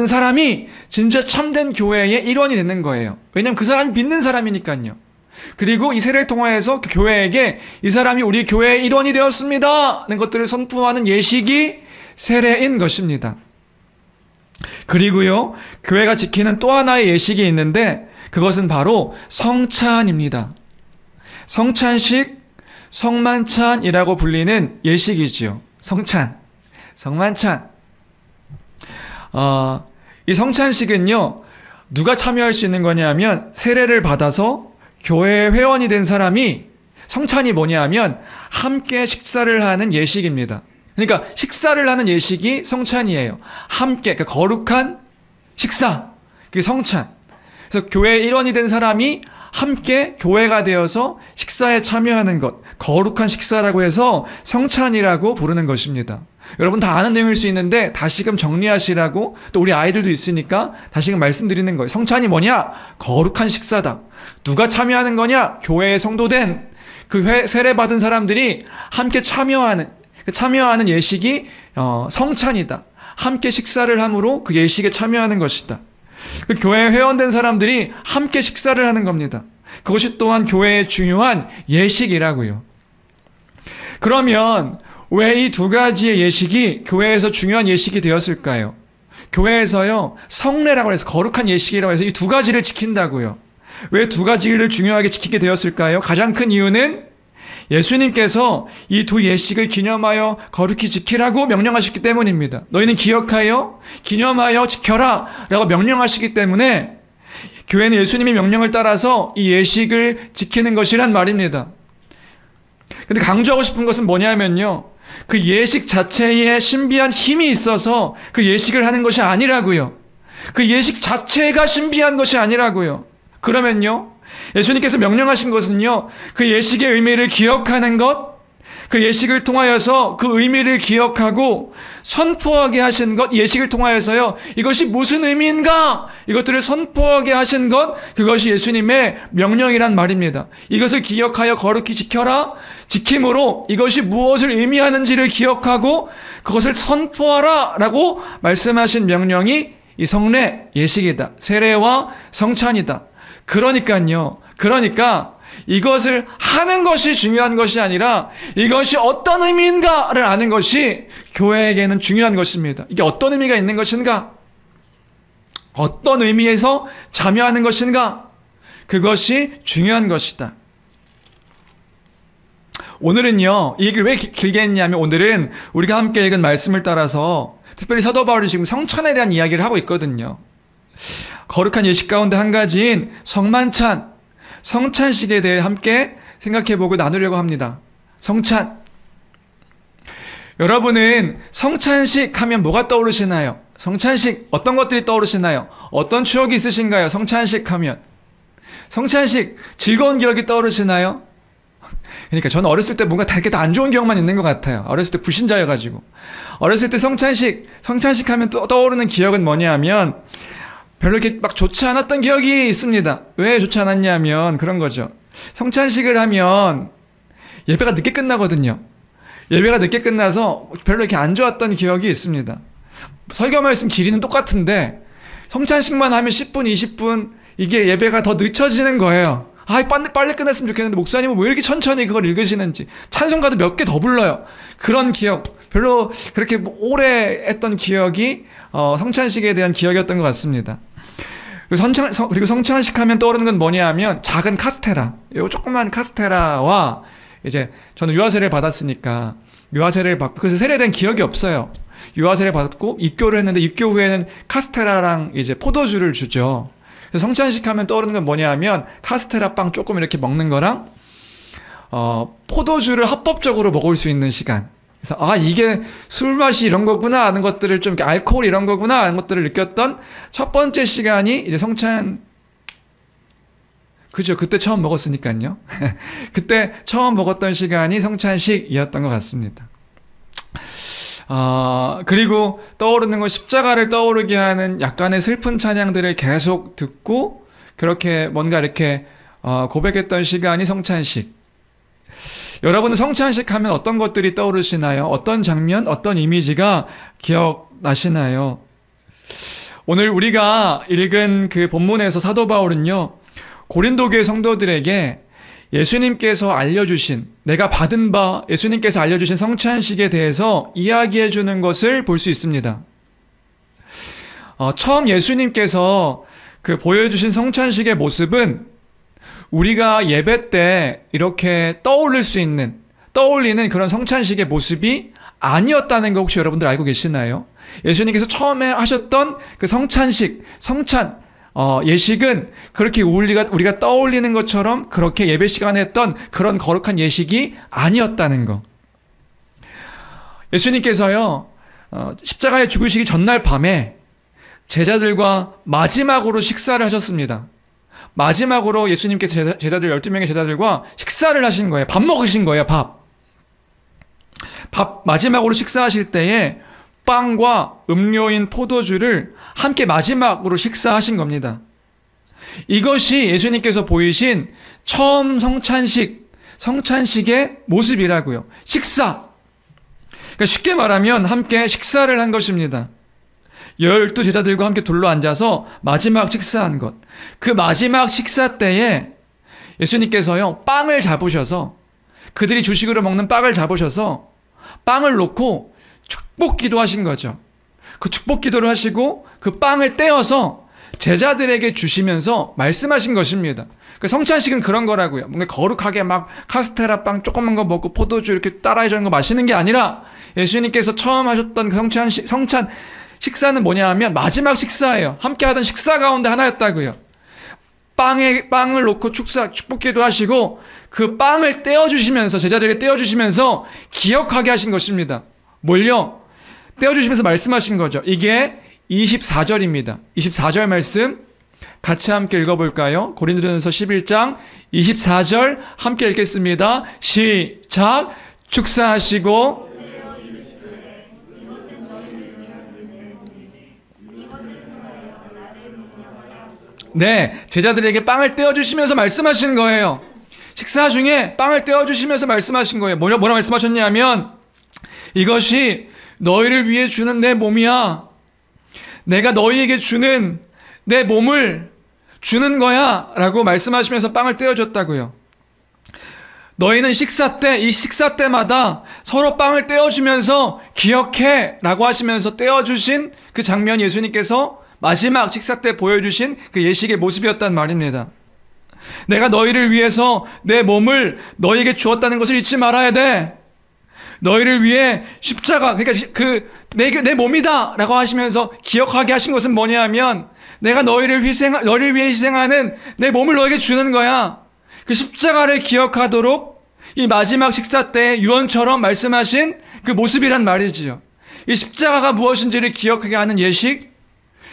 사람이 진짜 참된 교회의 일원이 되는 거예요. 왜냐하면 그 사람이 믿는 사람이니까요. 그리고 이 세례를 통하여서 그 교회에게 이 사람이 우리 교회의 일원이 되었습니다 하는 것들을 선포하는 예식이 세례인 것입니다. 그리고요, 교회가 지키는 또 하나의 예식이 있는데 그것은 바로 성찬입니다. 성찬식, 성만찬이라고 불리는 예식이지요. 성만찬. 이 성찬식은요, 누가 참여할 수 있는 거냐면 세례를 받아서 교회 회원이 된 사람이, 성찬이 뭐냐면 함께 식사를 하는 예식입니다. 그러니까 식사를 하는 예식이 성찬이에요. 함께, 그러니까 거룩한 식사, 그게 성찬. 그래서 교회의 일원이 된 사람이 함께 교회가 되어서 식사에 참여하는 것, 거룩한 식사라고 해서 성찬이라고 부르는 것입니다. 여러분 다 아는 내용일 수 있는데 다시금 정리하시라고, 또 우리 아이들도 있으니까 다시금 말씀드리는 거예요. 성찬이 뭐냐? 거룩한 식사다. 누가 참여하는 거냐? 교회에 성도된 그 세례 받은 사람들이 함께 참여하는 예식이 성찬이다. 함께 식사를 함으로 그 예식에 참여하는 것이다. 그 교회에 회원된 사람들이 함께 식사를 하는 겁니다. 그것이 또한 교회의 중요한 예식이라고요. 그러면 왜 이 두 가지의 예식이 교회에서 중요한 예식이 되었을까요? 교회에서요, 성례라고 해서 거룩한 예식이라고 해서 이 두 가지를 지킨다고요. 왜 두 가지를 중요하게 지키게 되었을까요? 가장 큰 이유는 예수님께서 이 두 예식을 기념하여 거룩히 지키라고 명령하셨기 때문입니다. 너희는 기억하여 기념하여 지켜라 라고 명령하시기 때문에 교회는 예수님의 명령을 따라서 이 예식을 지키는 것이란 말입니다. 근데 강조하고 싶은 것은 뭐냐면요, 그 예식 자체에 신비한 힘이 있어서 그 예식을 하는 것이 아니라고요. 그 예식 자체가 신비한 것이 아니라고요. 그러면요, 예수님께서 명령하신 것은요, 그 예식의 의미를 기억하는 것, 그 예식을 통하여서 그 의미를 기억하고 선포하게 하신 것, 예식을 통하여서요, 이것이 무슨 의미인가? 이것들을 선포하게 하신 것, 그것이 예수님의 명령이란 말입니다. 이것을 기억하여 거룩히 지켜라. 지킴으로 이것이 무엇을 의미하는지를 기억하고 그것을 선포하라 라고 말씀하신 명령이 이 성례, 예식이다. 세례와 성찬이다. 그러니까 이것을 하는 것이 중요한 것이 아니라 이것이 어떤 의미인가를 아는 것이 교회에게는 중요한 것입니다. 이게 어떤 의미가 있는 것인가? 어떤 의미에서 참여하는 것인가? 그것이 중요한 것이다. 오늘은요, 이 얘기를 왜 길게 했냐면 오늘은 우리가 함께 읽은 말씀을 따라서 특별히 사도 바울이 지금 성찬에 대한 이야기를 하고 있거든요. 거룩한 예식 가운데 한 가지인 성찬식에 대해 함께 생각해보고 나누려고 합니다. 성찬. 여러분은 성찬식 하면 뭐가 떠오르시나요? 성찬식 어떤 것들이 떠오르시나요? 어떤 추억이 있으신가요? 성찬식 하면. 성찬식 즐거운 기억이 떠오르시나요? 그러니까 저는 어렸을 때 뭔가 되게 다 안 좋은 기억만 있는 것 같아요. 어렸을 때 불신자여가지고. 어렸을 때 성찬식 하면 또 떠오르는 기억은 뭐냐면 별로 이렇게 막 좋지 않았던 기억이 있습니다. 왜 좋지 않았냐면 그런 거죠. 성찬식을 하면 예배가 늦게 끝나거든요. 예배가 늦게 끝나서 별로 이렇게 안 좋았던 기억이 있습니다. 설교 말씀 길이는 똑같은데 성찬식만 하면 10분, 20분 이게 예배가 더 늦춰지는 거예요. 빨리 끝냈으면 좋겠는데 목사님은 왜 이렇게 천천히 그걸 읽으시는지, 찬송가도 몇 개 더 불러요. 그런 기억, 별로 그렇게 오래 했던 기억이 성찬식에 대한 기억이었던 것 같습니다. 그리고 성찬식 하면 떠오르는 건 뭐냐 하면 작은 카스테라, 요 조그만 카스테라와 이제 저는 유아세례를 받았으니까 유아세례를 받고 그래서 세례된 기억이 없어요. 유아세례를 받았고 입교를 했는데 입교 후에는 카스테라랑 이제 포도주를 주죠. 그래서 성찬식 하면 떠오르는 건 뭐냐 하면 카스테라 빵 조금 이렇게 먹는 거랑 포도주를 합법적으로 먹을 수 있는 시간. 그래서 이게 술 맛이 이런 거구나 하는 것들을 좀 알코올 이런 거구나 하는 것들을 느꼈던 첫 번째 시간이 이제 그죠. 그때 처음 먹었으니까요. 그때 처음 먹었던 시간이 성찬식이었던 것 같습니다. 그리고 떠오르는 건 십자가를 떠오르게 하는 약간의 슬픈 찬양들을 계속 듣고 그렇게 뭔가 이렇게 고백했던 시간이 성찬식. 여러분은 성찬식 하면 어떤 것들이 떠오르시나요? 어떤 장면, 어떤 이미지가 기억나시나요? 오늘 우리가 읽은 그 본문에서 사도 바울은요, 고린도 교회 성도들에게 예수님께서 알려주신, 내가 받은 바 예수님께서 알려주신 성찬식에 대해서 이야기해 주는 것을 볼 수 있습니다. 처음 예수님께서 그 보여주신 성찬식의 모습은 우리가 예배 때 이렇게 떠올리는 그런 성찬식의 모습이 아니었다는 거 혹시 여러분들 알고 계시나요? 예수님께서 처음에 하셨던 그 예식은 그렇게 우리가 떠올리는 것처럼 그렇게 예배 시간에 했던 그런 거룩한 예식이 아니었다는 거. 예수님께서요, 십자가에 죽으시기 전날 밤에 제자들과 마지막으로 식사를 하셨습니다. 마지막으로 예수님께서 제자들 12명의 제자들과 식사를 하신 거예요. 밥 먹으신 거예요. 마지막으로 식사하실 때에 빵과 음료인 포도주를 함께 마지막으로 식사하신 겁니다. 이것이 예수님께서 보이신 처음 성찬식의 모습이라고요. 식사. 그러니까 쉽게 말하면 함께 식사를 한 것입니다. 12 제자들과 함께 둘러 앉아서 마지막 식사한 것. 그 마지막 식사 때에 예수님께서요, 빵을 잡으셔서, 그들이 주식으로 먹는 빵을 잡으셔서 빵을 놓고 축복기도 하신 거죠. 그 축복기도를 하시고 그 빵을 떼어서 제자들에게 주시면서 말씀하신 것입니다. 그 성찬식은 그런 거라고요. 뭔가 거룩하게 막 카스테라 빵 조그만 거 먹고 포도주 이렇게 따라해주는 거 마시는 게 아니라, 예수님께서 처음 하셨던 그 성찬 식사는 뭐냐 하면 마지막 식사예요. 함께 하던 식사 가운데 하나였다고요. 빵을 놓고 축복기도 하시고 그 빵을 떼어주시면서, 제자들에게 떼어주시면서 기억하게 하신 것입니다. 뭘요? 떼어주시면서 말씀하신 거죠. 이게 24절입니다. 24절 말씀 같이 함께 읽어볼까요? 고린도전서 11장 24절 함께 읽겠습니다. 시작. 축사하시고 제자들에게 빵을 떼어주시면서 말씀하시는 거예요. 식사 중에 빵을 떼어주시면서 말씀하신 거예요. 뭐라 말씀하셨냐면, 이것이 너희를 위해 주는 내 몸이야. 내가 너희에게 주는 내 몸을 주는 거야. 라고 말씀하시면서 빵을 떼어줬다고요. 너희는 이 식사 때마다 서로 빵을 떼어주면서 기억해. 라고 하시면서 떼어주신 그 장면이 예수님께서 마지막 식사 때 보여주신 그 예식의 모습이었단 말입니다. 내가 너희를 위해서 내 몸을 너희에게 주었다는 것을 잊지 말아야 돼. 너희를 위해 십자가, 그러니까 내 몸이다 라고 하시면서 기억하게 하신 것은 뭐냐 하면, 내가 너희를 위해 희생하는 내 몸을 너에게 주는 거야. 그 십자가를 기억하도록 이 마지막 식사 때 유언처럼 말씀하신 그 모습이란 말이지요. 이 십자가가 무엇인지를 기억하게 하는 예식,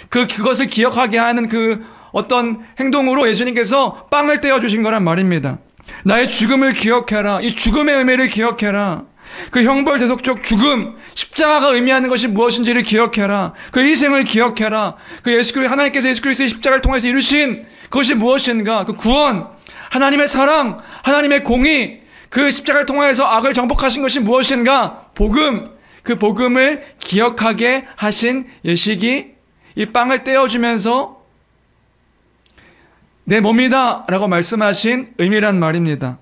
그것을 기억하게 하는 그 어떤 행동으로 예수님께서 빵을 떼어주신 거란 말입니다. 나의 죽음을 기억해라. 이 죽음의 의미를 기억해라. 그 형벌대속적 죽음, 십자가가 의미하는 것이 무엇인지를 기억해라. 그 희생을 기억해라. 하나님께서 예수 그리스도의 십자가를 통해서 이루신 그것이 무엇인가? 그 구원, 하나님의 사랑, 하나님의 공의, 그 십자가를 통해서 악을 정복하신 것이 무엇인가? 복음, 그 복음을 기억하게 하신 예식이 이 빵을 떼어주면서 내 몸이다 라고 말씀하신 의미란 말입니다.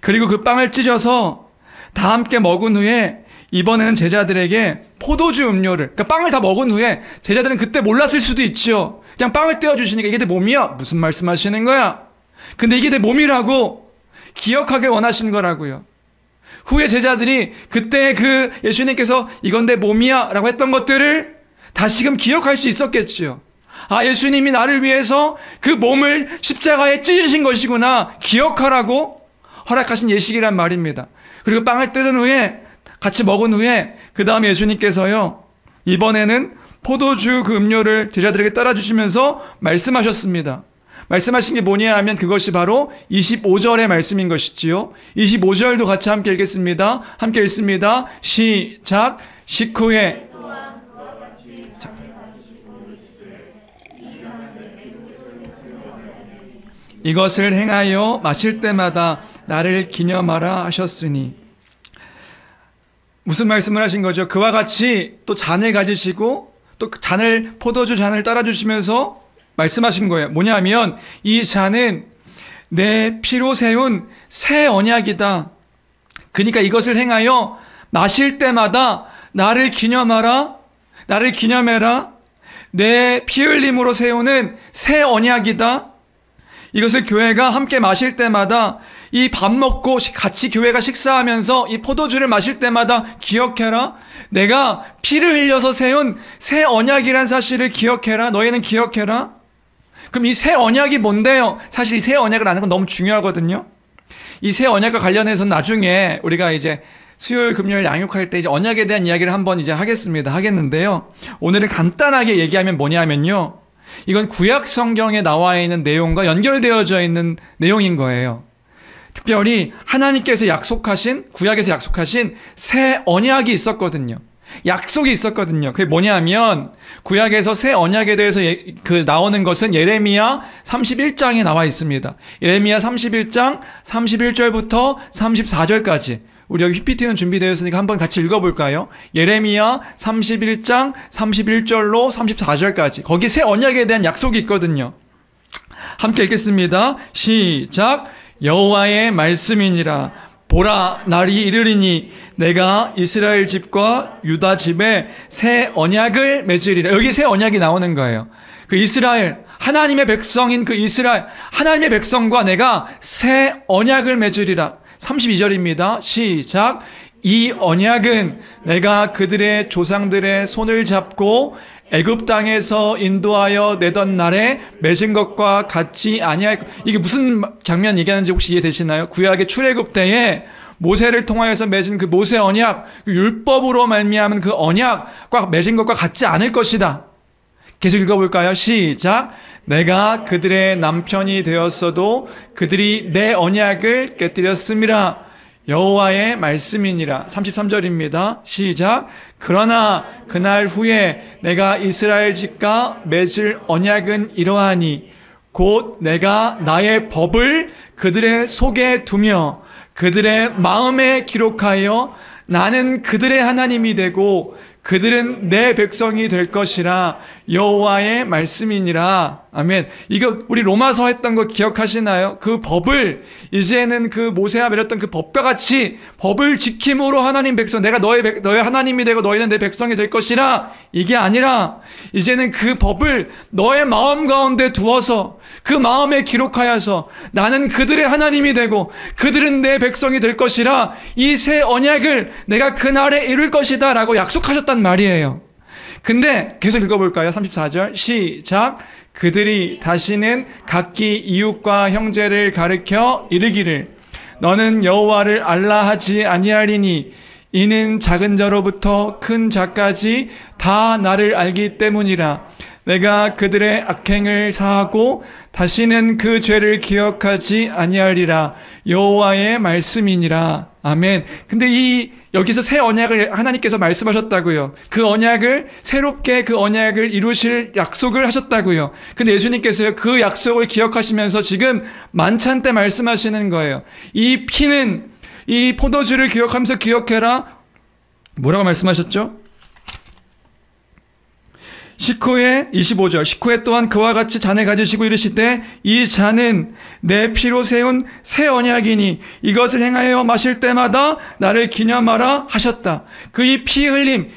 그리고 그 빵을 찢어서 다 함께 먹은 후에 이번에는 제자들에게 포도주 음료를, 그러니까 빵을 다 먹은 후에 제자들은 그때 몰랐을 수도 있죠. 그냥 빵을 떼어주시니까 이게 내 몸이야? 무슨 말씀하시는 거야? 근데 이게 내 몸이라고 기억하길 원하시는 거라고요. 후에 제자들이 그때 그 예수님께서 이건 내 몸이야 라고 했던 것들을 다시금 기억할 수 있었겠지요. 아, 예수님이 나를 위해서 그 몸을 십자가에 찢으신 것이구나 기억하라고 허락하신 예식이란 말입니다. 그리고 빵을 뜯은 후에 같이 먹은 후에 그 다음에 예수님께서요, 이번에는 포도주 그 음료를 제자들에게 따라주시면서 말씀하셨습니다. 말씀하신 게 뭐냐 하면 그것이 바로 25절의 말씀인 것이지요. 25절도 같이 함께 읽겠습니다. 함께 읽습니다. 시작. 식후에 이것을 행하여 마실 때마다 나를 기념하라 하셨으니. 무슨 말씀을 하신 거죠? 그와 같이 또 잔을 가지시고 또 포도주 잔을 따라주시면서 말씀하신 거예요. 뭐냐면 이 잔은 내 피로 세운 새 언약이다. 그러니까 이것을 행하여 마실 때마다 나를 기념하라, 나를 기념해라. 내 피 흘림으로 세우는 새 언약이다. 이것을 교회가 함께 마실 때마다, 이 밥 먹고 같이 교회가 식사하면서 이 포도주를 마실 때마다 기억해라. 내가 피를 흘려서 세운 새 언약이란 사실을 기억해라. 너희는 기억해라. 그럼 이 새 언약이 뭔데요? 사실 이 새 언약을 아는 건 너무 중요하거든요. 이 새 언약과 관련해서는 나중에 우리가 이제 수요일, 금요일 양육할 때 이제 언약에 대한 이야기를 한번 이제 하겠는데요. 오늘은 간단하게 얘기하면 뭐냐면요. 이건 구약 성경에 나와 있는 내용과 연결되어져 있는 내용인 거예요. 특별히 하나님께서 구약에서 약속하신 새 언약이 있었거든요. 약속이 있었거든요. 그게 뭐냐면 구약에서 새 언약에 대해서 나오는 것은 예레미야 31장에 나와 있습니다. 예레미야 31장 31절부터 34절까지. 우리 여기 PPT는 준비되어 있으니까 한번 같이 읽어볼까요? 예레미야 31장 31절로 34절까지. 거기 새 언약에 대한 약속이 있거든요. 함께 읽겠습니다. 시작. 여호와의 말씀이니라. 보라, 날이 이르리니 내가 이스라엘 집과 유다 집에 새 언약을 맺으리라. 여기 새 언약이 나오는 거예요. 그 이스라엘, 하나님의 백성인 그 이스라엘, 하나님의 백성과 내가 새 언약을 맺으리라. 32절입니다. 시작. 이 언약은 내가 그들의 조상들의 손을 잡고 애굽 땅에서 인도하여 내던 날에 맺은 것과 같이 아니할 것. 이게 무슨 장면 얘기하는지 혹시 이해되시나요? 구약의 출애굽 때에 모세를 통하여서 맺은 그 모세 언약, 그 율법으로 말미암은 그 언약과 맺은 것과 같지 않을 것이다. 계속 읽어볼까요? 시작. 내가 그들의 남편이 되었어도 그들이 내 언약을 깨뜨렸음이라. 여호와의 말씀이니라. 33절입니다. 시작. 그러나 그날 후에 내가 이스라엘 집과 맺을 언약은 이러하니 곧 내가 나의 법을 그들의 속에 두며 그들의 마음에 기록하여 나는 그들의 하나님이 되고 그들은 내 백성이 될 것이라. 여호와의 말씀이니라. 아멘. 이거 우리 로마서 했던 거 기억하시나요? 그 법을 이제는 그 모세가 맺었던 그 법과 같이 법을 지킴으로 하나님 백성, 내가 너의 하나님이 되고 너희는 내 백성이 될 것이라. 이게 아니라 이제는 그 법을 너의 마음 가운데 두어서 그 마음에 기록하여서 나는 그들의 하나님이 되고 그들은 내 백성이 될 것이라. 이 새 언약을 내가 그날에 이룰 것이다 라고 약속하셨단 말이에요. 근데 계속 읽어볼까요? 34절 시작. 그들이 다시는 각기 이웃과 형제를 가르쳐 이르기를 너는 여호와를 알라 하지 아니하리니 이는 작은 자로부터 큰 자까지 다 나를 알기 때문이라. 내가 그들의 악행을 사하고 다시는 그 죄를 기억하지 아니하리라. 여호와의 말씀이니라. 아멘. 근데 여기서 새 언약을 하나님께서 말씀하셨다고요. 그 언약을 새롭게 그 언약을 이루실 약속을 하셨다고요. 근데 예수님께서요, 그 약속을 기억하시면서 지금 만찬 때 말씀하시는 거예요. 이 피는 이 포도주를 기억하면서 기억해라. 뭐라고 말씀하셨죠? 식후에 25절 식후에 또한 그와 같이 잔을 가지시고 이르시되 이 잔은 내 피로 세운 새 언약이니 이것을 행하여 마실 때마다 나를 기념하라 하셨다. 그 이 피 흘림은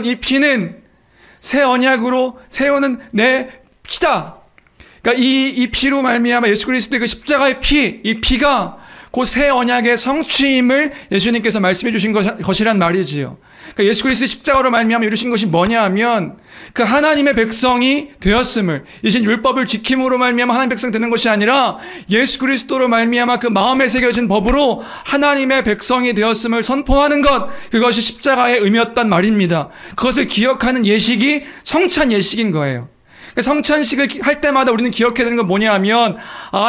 이 피는 새 언약으로 세우는 내 피다. 그러니까 이 피로 말미암아 예수 그리스도의 그 십자가의 이 피가 그 새 언약의 성취임을 예수님께서 말씀해 주신 것이란 말이지요. 그러니까 예수 그리스도의 십자가로 말미암아 이루신 것이 뭐냐 하면 그 하나님의 백성이 되었음을, 이젠 율법을 지킴으로 말미암아 하나님의 백성 되는 것이 아니라 예수 그리스도로 말미암아 그 마음에 새겨진 법으로 하나님의 백성이 되었음을 선포하는 것, 그것이 십자가의 의미였단 말입니다. 그것을 기억하는 예식이 성찬 예식인 거예요. 성찬식을 할 때마다 우리는 기억해야 되는 건 뭐냐 하면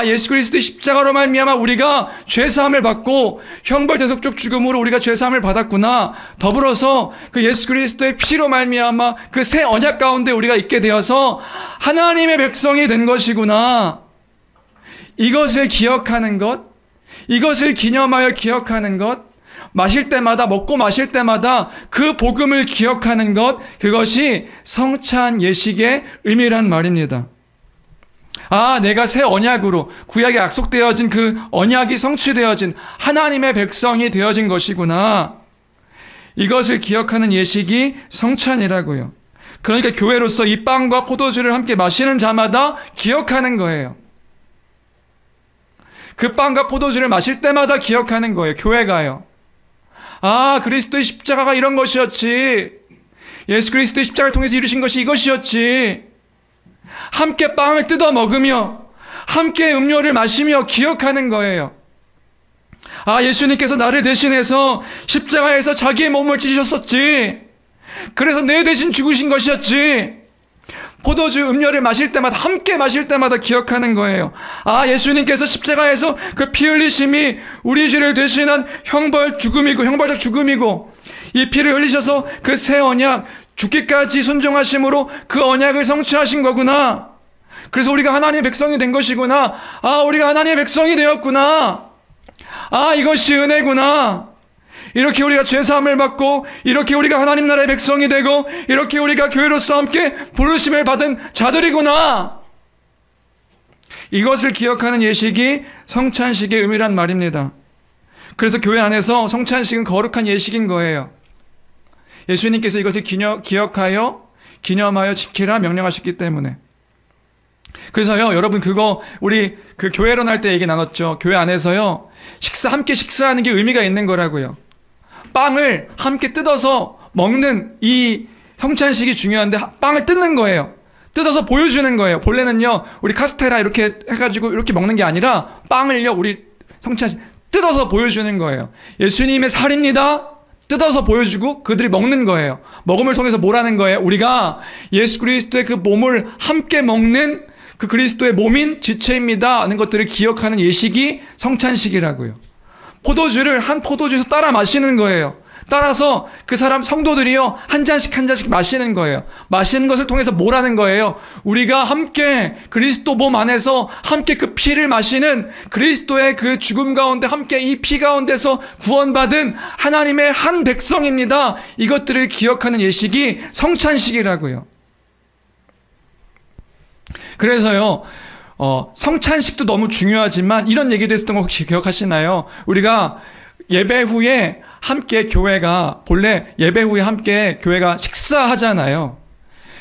예수 그리스도의 십자가로 말미암아 우리가 죄사함을 받고 형벌 대속적 죽음으로 우리가 죄사함을 받았구나. 더불어서 그 예수 그리스도의 피로 말미암아 그 새 언약 가운데 우리가 있게 되어서 하나님의 백성이 된 것이구나. 이것을 기억하는 것, 이것을 기념하여 기억하는 것, 마실 때마다, 먹고 마실 때마다 그 복음을 기억하는 것, 그것이 성찬 예식의 의미란 말입니다. 아, 내가 새 언약으로 구약에 약속되어진 그 언약이 성취되어진 하나님의 백성이 되어진 것이구나. 이것을 기억하는 예식이 성찬이라고요. 그러니까 교회로서 이 빵과 포도주를 함께 마시는 자마다 기억하는 거예요. 그 빵과 포도주를 마실 때마다 기억하는 거예요. 교회가요. 아, 그리스도의 십자가가 이런 것이었지. 예수 그리스도의 십자가를 통해서 이루신 것이 이것이었지. 함께 빵을 뜯어 먹으며 함께 음료를 마시며 기억하는 거예요. 아, 예수님께서 나를 대신해서 십자가에서 자기의 몸을 찢으셨었지. 그래서 내 대신 죽으신 것이었지. 포도주 음료를 마실 때마다, 함께 마실 때마다 기억하는 거예요. 아, 예수님께서 십자가에서 그 피 흘리심이 우리 죄를 대신한 형벌적 죽음이고, 이 피를 흘리셔서 그 새 언약, 죽기까지 순종하심으로 그 언약을 성취하신 거구나. 그래서 우리가 하나님의 백성이 된 것이구나. 아, 우리가 하나님의 백성이 되었구나. 아, 이것이 은혜구나. 이렇게 우리가 죄사함을 받고, 이렇게 우리가 하나님 나라의 백성이 되고, 이렇게 우리가 교회로서 함께 부르심을 받은 자들이구나. 이것을 기억하는 예식이 성찬식의 의미란 말입니다. 그래서 교회 안에서 성찬식은 거룩한 예식인 거예요. 예수님께서 이것을 기억하여, 기념하여 지키라 명령하셨기 때문에. 그래서요, 여러분, 우리 그 교회론 할 때 얘기 나눴죠. 교회 안에서요, 함께 식사하는 게 의미가 있는 거라고요. 빵을 함께 뜯어서 먹는 이 성찬식이 중요한데, 빵을 뜯는 거예요. 뜯어서 보여주는 거예요. 본래는요, 우리 카스테라 이렇게 해가지고 이렇게 먹는 게 아니라, 빵을요, 우리 성찬식 뜯어서 보여주는 거예요. 예수님의 살입니다. 뜯어서 보여주고 그들이 먹는 거예요. 먹음을 통해서 뭐라는 거예요? 우리가 예수 그리스도의 그 몸을 함께 먹는 그 그리스도의 몸인 지체입니다 하는 것들을 기억하는 예식이 성찬식이라고요. 포도주를 한 포도주에서 따라 마시는 거예요. 따라서 그 성도들이요, 한 잔씩 한 잔씩 마시는 거예요. 마시는 것을 통해서 뭐라는 거예요? 우리가 함께 그리스도 몸 안에서 함께 그 피를 마시는 그리스도의 그 죽음 가운데 함께 이 피 가운데서 구원받은 하나님의 한 백성입니다. 이것들을 기억하는 예식이 성찬식이라고요. 그래서요, 성찬식도 너무 중요하지만 이런 얘기도 했었던 거 혹시 기억하시나요? 우리가 예배 후에 함께 교회가, 본래 예배 후에 함께 교회가 식사하잖아요.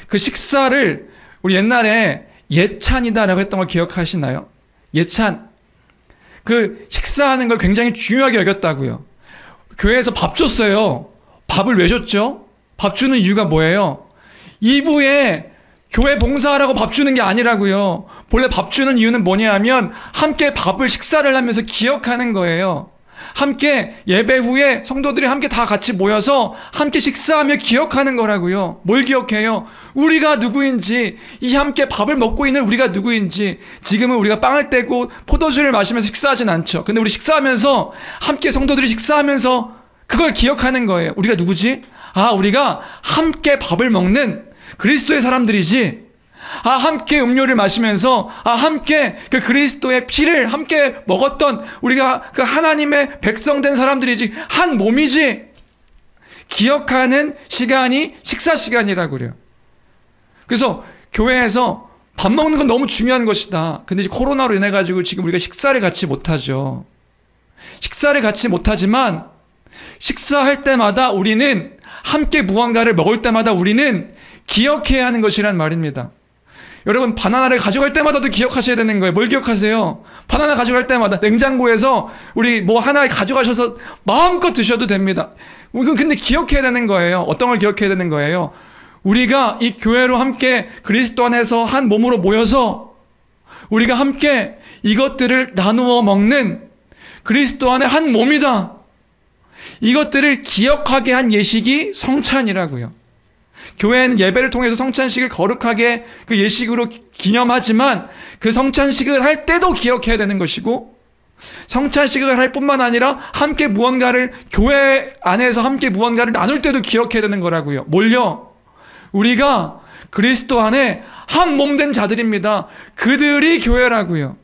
그 식사를 우리 옛날에 예찬이다라고 했던 거 기억하시나요? 예찬. 그 식사하는 걸 굉장히 중요하게 여겼다고요. 교회에서 밥 줬어요. 밥을 왜 줬죠? 밥 주는 이유가 뭐예요? 2부에 교회 봉사하라고 밥 주는 게 아니라고요. 본래 밥 주는 이유는 뭐냐 하면 함께 밥을 식사를 하면서 기억하는 거예요. 함께 예배 후에 성도들이 함께 다 같이 모여서 함께 식사하며 기억하는 거라고요. 뭘 기억해요? 우리가 누구인지, 이 함께 밥을 먹고 있는 우리가 누구인지. 지금은 우리가 빵을 떼고 포도주를 마시면서 식사하진 않죠. 근데 우리 식사하면서, 함께 성도들이 식사하면서 그걸 기억하는 거예요. 우리가 누구지? 아, 우리가 함께 밥을 먹는 그리스도의 사람들이지. 아, 함께 음료를 마시면서, 아, 함께 그 그리스도의 피를 함께 먹었던 우리가 그 하나님의 백성된 사람들이지, 한 몸이지. 기억하는 시간이 식사 시간이라고 그래요. 그래서 교회에서 밥 먹는 건 너무 중요한 것이다. 근데 이제 코로나로 인해 가지고 지금 우리가 식사를 같이 못하죠. 식사를 같이 못하지만 식사할 때마다 우리는, 함께 무언가를 먹을 때마다 우리는 기억해야 하는 것이란 말입니다. 여러분, 바나나를 가져갈 때마다도 기억하셔야 되는 거예요. 뭘 기억하세요? 바나나 가져갈 때마다 냉장고에서 우리 뭐 하나 가져가셔서 마음껏 드셔도 됩니다. 근데 기억해야 되는 거예요. 어떤 걸 기억해야 되는 거예요? 우리가 이 교회로 함께 그리스도 안에서 한 몸으로 모여서 우리가 함께 이것들을 나누어 먹는 그리스도 안에 한 몸이다. 이것들을 기억하게 한 예식이 성찬이라고요. 교회는 예배를 통해서 성찬식을 거룩하게 그 예식으로 기념하지만 그 성찬식을 할 때도 기억해야 되는 것이고, 성찬식을 할 뿐만 아니라 함께 무언가를, 교회 안에서 함께 무언가를 나눌 때도 기억해야 되는 거라고요. 뭘요? 우리가 그리스도 안에 한 몸 된 자들입니다. 그들이 교회라고요.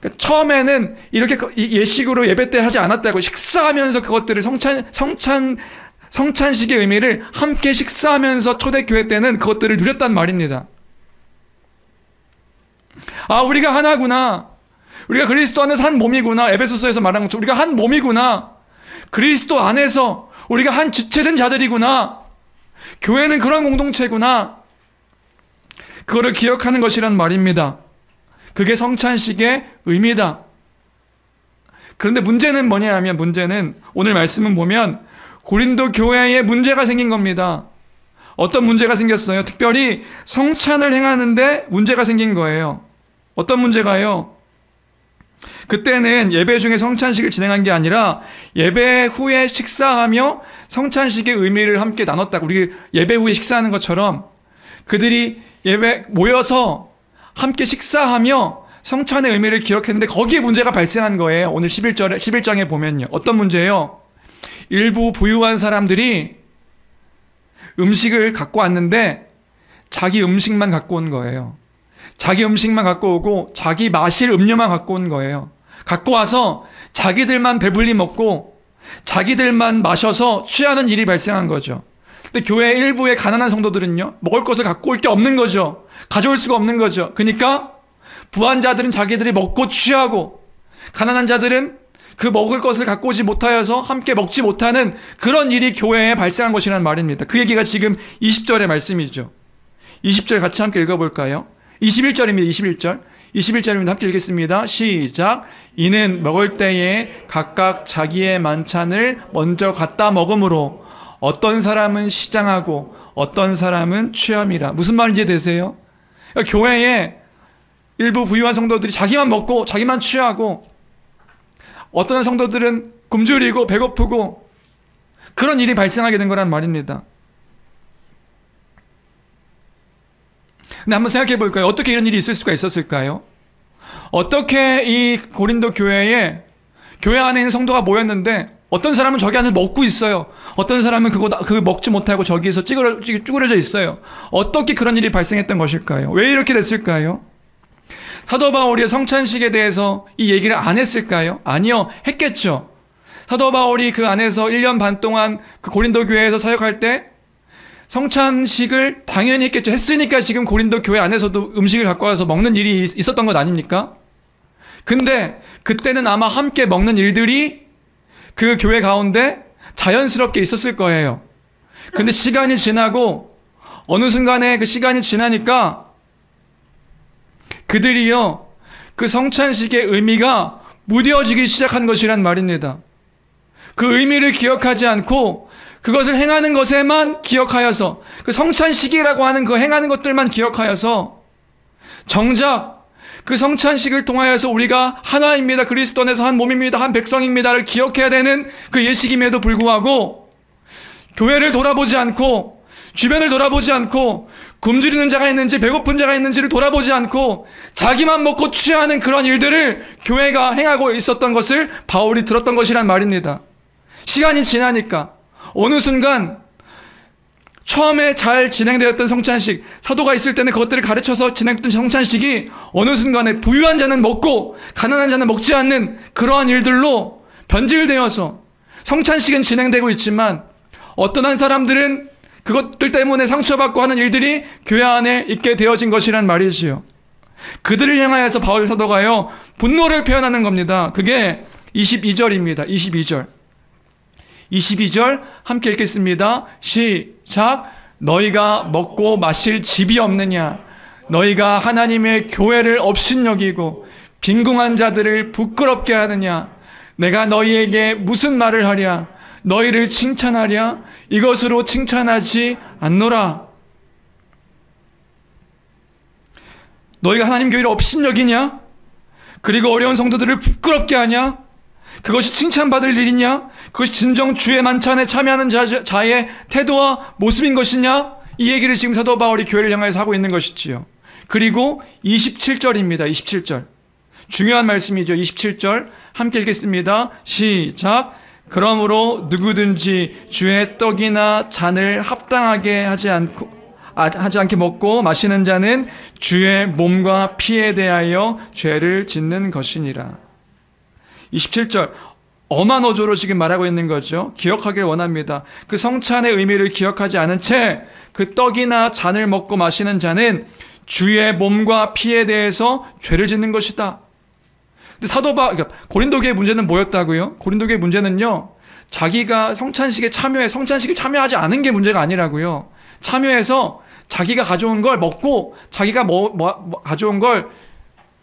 그러니까 처음에는 이렇게 예식으로 예배 때 하지 않았다고. 식사하면서 그것들을 성찬식의 의미를 함께 식사하면서 초대교회 때는 그것들을 누렸단 말입니다. 아, 우리가 하나구나. 우리가 그리스도 안에서 한 몸이구나. 에베소서에서 말한 것처럼 우리가 한 몸이구나. 그리스도 안에서 우리가 한 지체된 자들이구나. 교회는 그런 공동체구나. 그거를 기억하는 것이란 말입니다. 그게 성찬식의 의미다. 그런데 문제는 뭐냐 하면, 문제는 오늘 말씀은 보면 고린도 교회에 문제가 생긴 겁니다. 어떤 문제가 생겼어요? 특별히 성찬을 행하는데 문제가 생긴 거예요. 어떤 문제가요? 그때는 예배 중에 성찬식을 진행한 게 아니라 예배 후에 식사하며 성찬식의 의미를 함께 나눴다고. 우리 예배 후에 식사하는 것처럼 그들이 예배 모여서 함께 식사하며 성찬의 의미를 기억했는데 거기에 문제가 발생한 거예요. 오늘 11장에 보면요. 어떤 문제예요? 일부 부유한 사람들이 음식을 갖고 왔는데 자기 음식만 갖고 온 거예요. 자기 음식만 갖고 오고 자기 마실 음료만 갖고 온 거예요. 갖고 와서 자기들만 배불리 먹고 자기들만 마셔서 취하는 일이 발생한 거죠. 근데 교회 일부의 가난한 성도들은요, 먹을 것을 갖고 올 게 없는 거죠. 가져올 수가 없는 거죠. 그러니까 부한 자들은 자기들이 먹고 취하고 가난한 자들은 그 먹을 것을 갖고 오지 못하여서 함께 먹지 못하는 그런 일이 교회에 발생한 것이라는 말입니다. 그 얘기가 지금 20절의 말씀이죠. 20절 같이 함께 읽어볼까요? 21절입니다. 21절. 21절입니다. 함께 읽겠습니다. 시작. 이는 먹을 때에 각각 자기의 만찬을 먼저 갖다 먹으므로 어떤 사람은 시장하고 어떤 사람은 취함이라. 무슨 말인지 되세요? 그러니까 교회에 일부 부유한 성도들이 자기만 먹고 자기만 취하고 어떤 성도들은 굶주리고 배고프고 그런 일이 발생하게 된 거란 말입니다. 근데 한번 생각해 볼까요? 어떻게 이런 일이 있을 수가 있었을까요? 어떻게 이 고린도 교회에 교회 안에 있는 성도가 모였는데 어떤 사람은 저기 안에서 먹고 있어요. 어떤 사람은 그거 먹지 못하고 저기에서 쭈그려져 있어요. 어떻게 그런 일이 발생했던 것일까요? 왜 이렇게 됐을까요? 사도 바울이 성찬식에 대해서 이 얘기를 안 했을까요? 아니요, 했겠죠. 사도 바울이 그 안에서 1년 반 동안 그 고린도 교회에서 사역할 때 성찬식을 당연히 했겠죠. 했으니까 지금 고린도 교회 안에서도 음식을 갖고 와서 먹는 일이 있었던 것 아닙니까? 근데 그때는 아마 함께 먹는 일들이 그 교회 가운데 자연스럽게 있었을 거예요. 근데 시간이 지나고 어느 순간에 그 시간이 지나니까 그들이요, 그 성찬식의 의미가 무뎌지기 시작한 것이란 말입니다. 그 의미를 기억하지 않고 그것을 행하는 것에만 기억하여서, 그 성찬식이라고 하는 그 행하는 것들만 기억하여서 정작 그 성찬식을 통하여서 우리가 하나입니다, 그리스도 안에서 한 몸입니다, 한 백성입니다를 기억해야 되는 그 예식임에도 불구하고 교회를 돌아보지 않고 주변을 돌아보지 않고 굶주리는 자가 있는지 배고픈 자가 있는지를 돌아보지 않고 자기만 먹고 취하는 그런 일들을 교회가 행하고 있었던 것을 바울이 들었던 것이란 말입니다. 시간이 지나니까 어느 순간 처음에 잘 진행되었던 성찬식, 사도가 있을 때는 그것들을 가르쳐서 진행했던 성찬식이 어느 순간에 부유한 자는 먹고 가난한 자는 먹지 않는 그러한 일들로 변질되어서 성찬식은 진행되고 있지만 어떤 한 사람들은 그것들 때문에 상처받고 하는 일들이 교회 안에 있게 되어진 것이란 말이지요. 그들을 향하여서 바울 사도가요, 분노를 표현하는 겁니다. 그게 22절입니다. 22절 함께 읽겠습니다. 시작. 너희가 먹고 마실 집이 없느냐? 너희가 하나님의 교회를 업신여기고 빈궁한 자들을 부끄럽게 하느냐? 내가 너희에게 무슨 말을 하랴? 너희를 칭찬하랴? 이것으로 칭찬하지 않노라. 너희가 하나님 교회를 업신여기냐? 그리고 어려운 성도들을 부끄럽게 하냐? 그것이 칭찬받을 일이냐? 그것이 진정 주의 만찬에 참여하는 자의 태도와 모습인 것이냐? 이 얘기를 지금 사도 바울이 교회를 향해서 하고 있는 것이지요. 그리고 27절입니다. 27절. 중요한 말씀이죠. 27절 함께 읽겠습니다. 시작. 그러므로 누구든지 주의 떡이나 잔을 합당하게 하지 않게 먹고 마시는 자는 주의 몸과 피에 대하여 죄를 짓는 것이니라. 27절 엄한 어조로 지금 말하고 있는 거죠. 기억하길 원합니다. 그 성찬의 의미를 기억하지 않은 채 그 떡이나 잔을 먹고 마시는 자는 주의 몸과 피에 대해서 죄를 짓는 것이다. 근데 그러니까 고린도교의 문제는 뭐였다고요? 고린도교의 문제는요, 자기가 성찬식을 참여하지 않은 게 문제가 아니라고요. 참여해서 자기가 가져온 걸 먹고 자기가 가져온 걸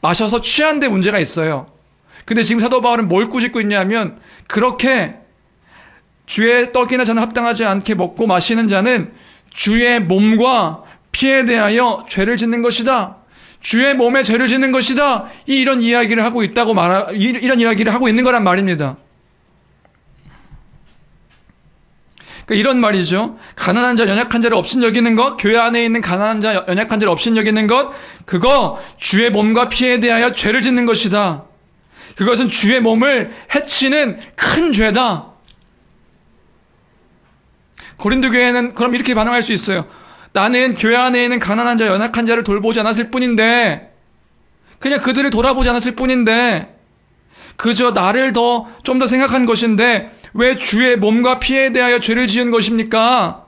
마셔서 취한 데 문제가 있어요. 근데 지금 사도 바울은 뭘 꾸짖고 있냐면, 그렇게 주의 떡이나 잔을 합당하지 않게 먹고 마시는 자는 주의 몸과 피에 대하여 죄를 짓는 것이다. 주의 몸에 죄를 짓는 것이다. 이런 이야기를 하고 이런 이야기를 하고 있는 거란 말입니다. 그러니까 이런 말이죠. 가난한 자, 연약한 자를 업신여기는 것, 교회 안에 있는 가난한 자, 연약한 자를 업신여기는 것, 그거 주의 몸과 피에 대하여 죄를 짓는 것이다. 그것은 주의 몸을 해치는 큰 죄다. 고린도 교회는 그럼 이렇게 반응할 수 있어요. 나는 교회 안에 있는 가난한 자, 연약한 자를 돌보지 않았을 뿐인데, 그냥 그들을 돌아보지 않았을 뿐인데, 그저 나를 좀 더 생각한 것인데 왜 주의 몸과 피에 대하여 죄를 지은 것입니까?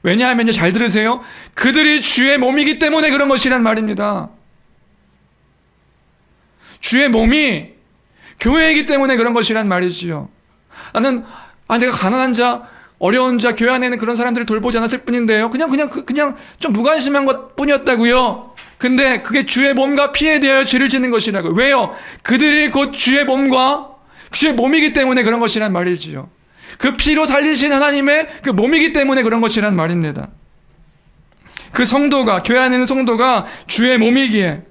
왜냐하면 잘 들으세요. 그들이 주의 몸이기 때문에 그런 것이란 말입니다. 주의 몸이 교회이기 때문에 그런 것이란 말이지요. 나는 내가 가난한 자, 어려운 자, 교회 안에 있는 그런 사람들을 돌보지 않았을 뿐인데요. 그냥 좀 무관심한 것 뿐이었다고요. 근데 그게 주의 몸과 피에 대하여 죄를 짓는 것이라고요. 왜요? 그들이 곧 주의 몸과 주의 몸이기 때문에 그런 것이란 말이지요. 그 피로 살리신 하나님의 그 몸이기 때문에 그런 것이란 말입니다. 그 성도가, 교회 안에 있는 성도가 주의 몸이기에,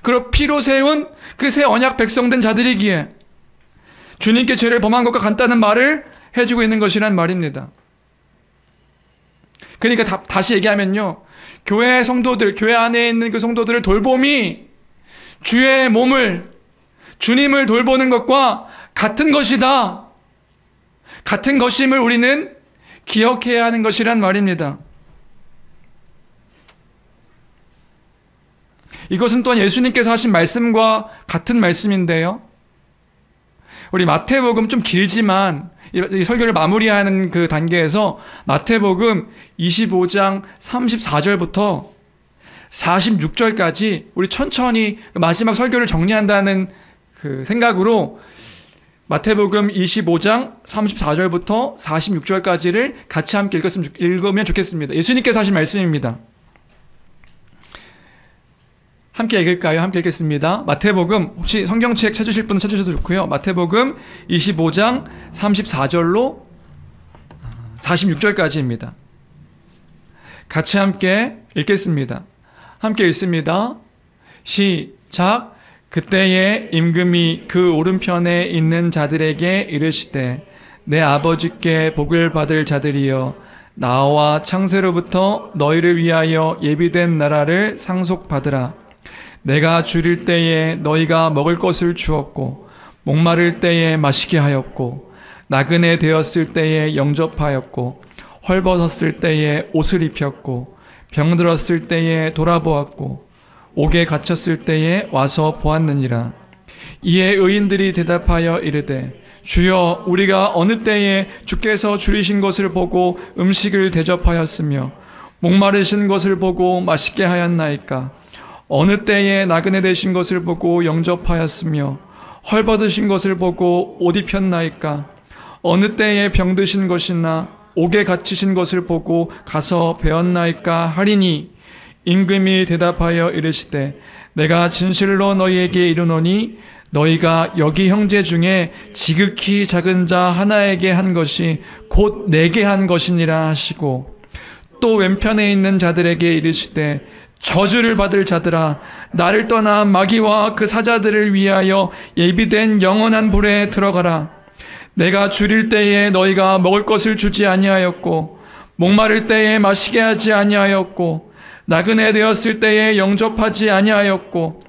그리고 피로 세운 그 새 언약 백성된 자들이기에 주님께 죄를 범한 것과 같다는 말을 해주고 있는 것이란 말입니다. 그러니까 다시 얘기하면요, 교회 성도들, 교회 안에 있는 그 성도들을 돌봄이 주의 몸을, 주님을 돌보는 것과 같은 것이다. 같은 것임을 우리는 기억해야 하는 것이란 말입니다. 이것은 또한 예수님께서 하신 말씀과 같은 말씀인데요. 우리 마태복음 좀 길지만 이 설교를 마무리하는 그 단계에서 마태복음 25장 34절부터 46절까지 우리 천천히 마지막 설교를 정리한다는 그 생각으로 마태복음 25장 34절부터 46절까지를 같이 함께 읽으면 좋겠습니다. 예수님께서 하신 말씀입니다. 함께 읽을까요? 함께 읽겠습니다. 마태복음, 혹시 성경책 찾으실 분은 찾으셔도 좋고요. 마태복음 25장 34절로 46절까지입니다. 같이 함께 읽겠습니다. 함께 읽습니다. 시작. 그때에 임금이 그 오른편에 있는 자들에게 이르시되, 내 아버지께 복을 받을 자들이여, 나와 창세로부터 너희를 위하여 예비된 나라를 상속받으라. 내가 줄일 때에 너희가 먹을 것을 주었고, 목마를 때에 마시게 하였고, 나그네 되었을 때에 영접하였고, 헐벗었을 때에 옷을 입혔고, 병들었을 때에 돌아보았고, 옥에 갇혔을 때에 와서 보았느니라. 이에 의인들이 대답하여 이르되, 주여, 우리가 어느 때에 주께서 줄이신 것을 보고 음식을 대접하였으며 목마르신 것을 보고 마시게 하였나이까? 어느 때에 나그네 되신 것을 보고 영접하였으며 헐벗으신 것을 보고 옷 입혔나이까? 어느 때에 병드신 것이나 옥에 갇히신 것을 보고 가서 배웠나이까 하리니, 임금이 대답하여 이르시되, 내가 진실로 너희에게 이르노니 너희가 여기 형제 중에 지극히 작은 자 하나에게 한 것이 곧 내게 한 것이니라 하시고, 또 왼편에 있는 자들에게 이르시되, 저주를 받을 자들아, 나를 떠나 마귀와 그 사자들을 위하여 예비된 영원한 불에 들어가라. 내가 줄일 때에 너희가 먹을 것을 주지 아니하였고, 목마를 때에 마시게 하지 아니하였고, 나그네 되었을 때에 영접하지 아니하였고,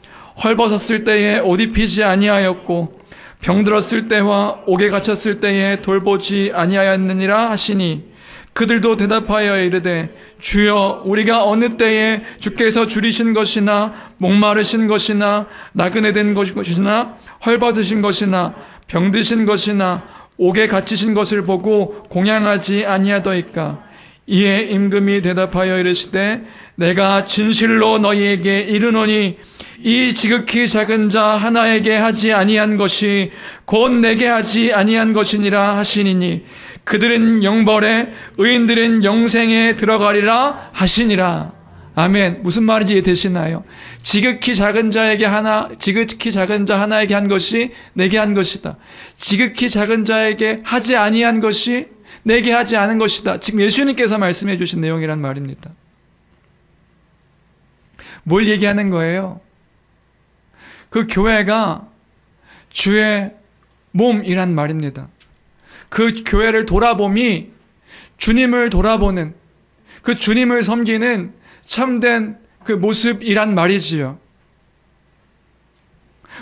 헐벗었을 때에 옷 입히지 아니하였고, 병들었을 때와 옥에 갇혔을 때에 돌보지 아니하였느니라 하시니, 그들도 대답하여 이르되 주여 우리가 어느 때에 주께서 줄이신 것이나 목마르신 것이나 나그네 된 것이나 헐벗으신 것이나 병드신 것이나 옥에 갇히신 것을 보고 공양하지 아니하더이까. 이에 임금이 대답하여 이르시되 내가 진실로 너희에게 이르노니 이 지극히 작은 자 하나에게 하지 아니한 것이 곧 내게 하지 아니한 것이니라 하시니니 그들은 영벌에 의인들은 영생에 들어가리라 하시니라. 아멘. 무슨 말인지 이해되시나요? 지극히 작은 자 하나에게 한 것이 내게 한 것이다. 지극히 작은 자에게 하지 아니한 것이 내게 하지 않은 것이다. 지금 예수님께서 말씀해 주신 내용이란 말입니다. 뭘 얘기하는 거예요? 그 교회가 주의 몸이란 말입니다. 그 교회를 돌아봄이 주님을 돌아보는, 그 주님을 섬기는 참된 그 모습이란 말이지요.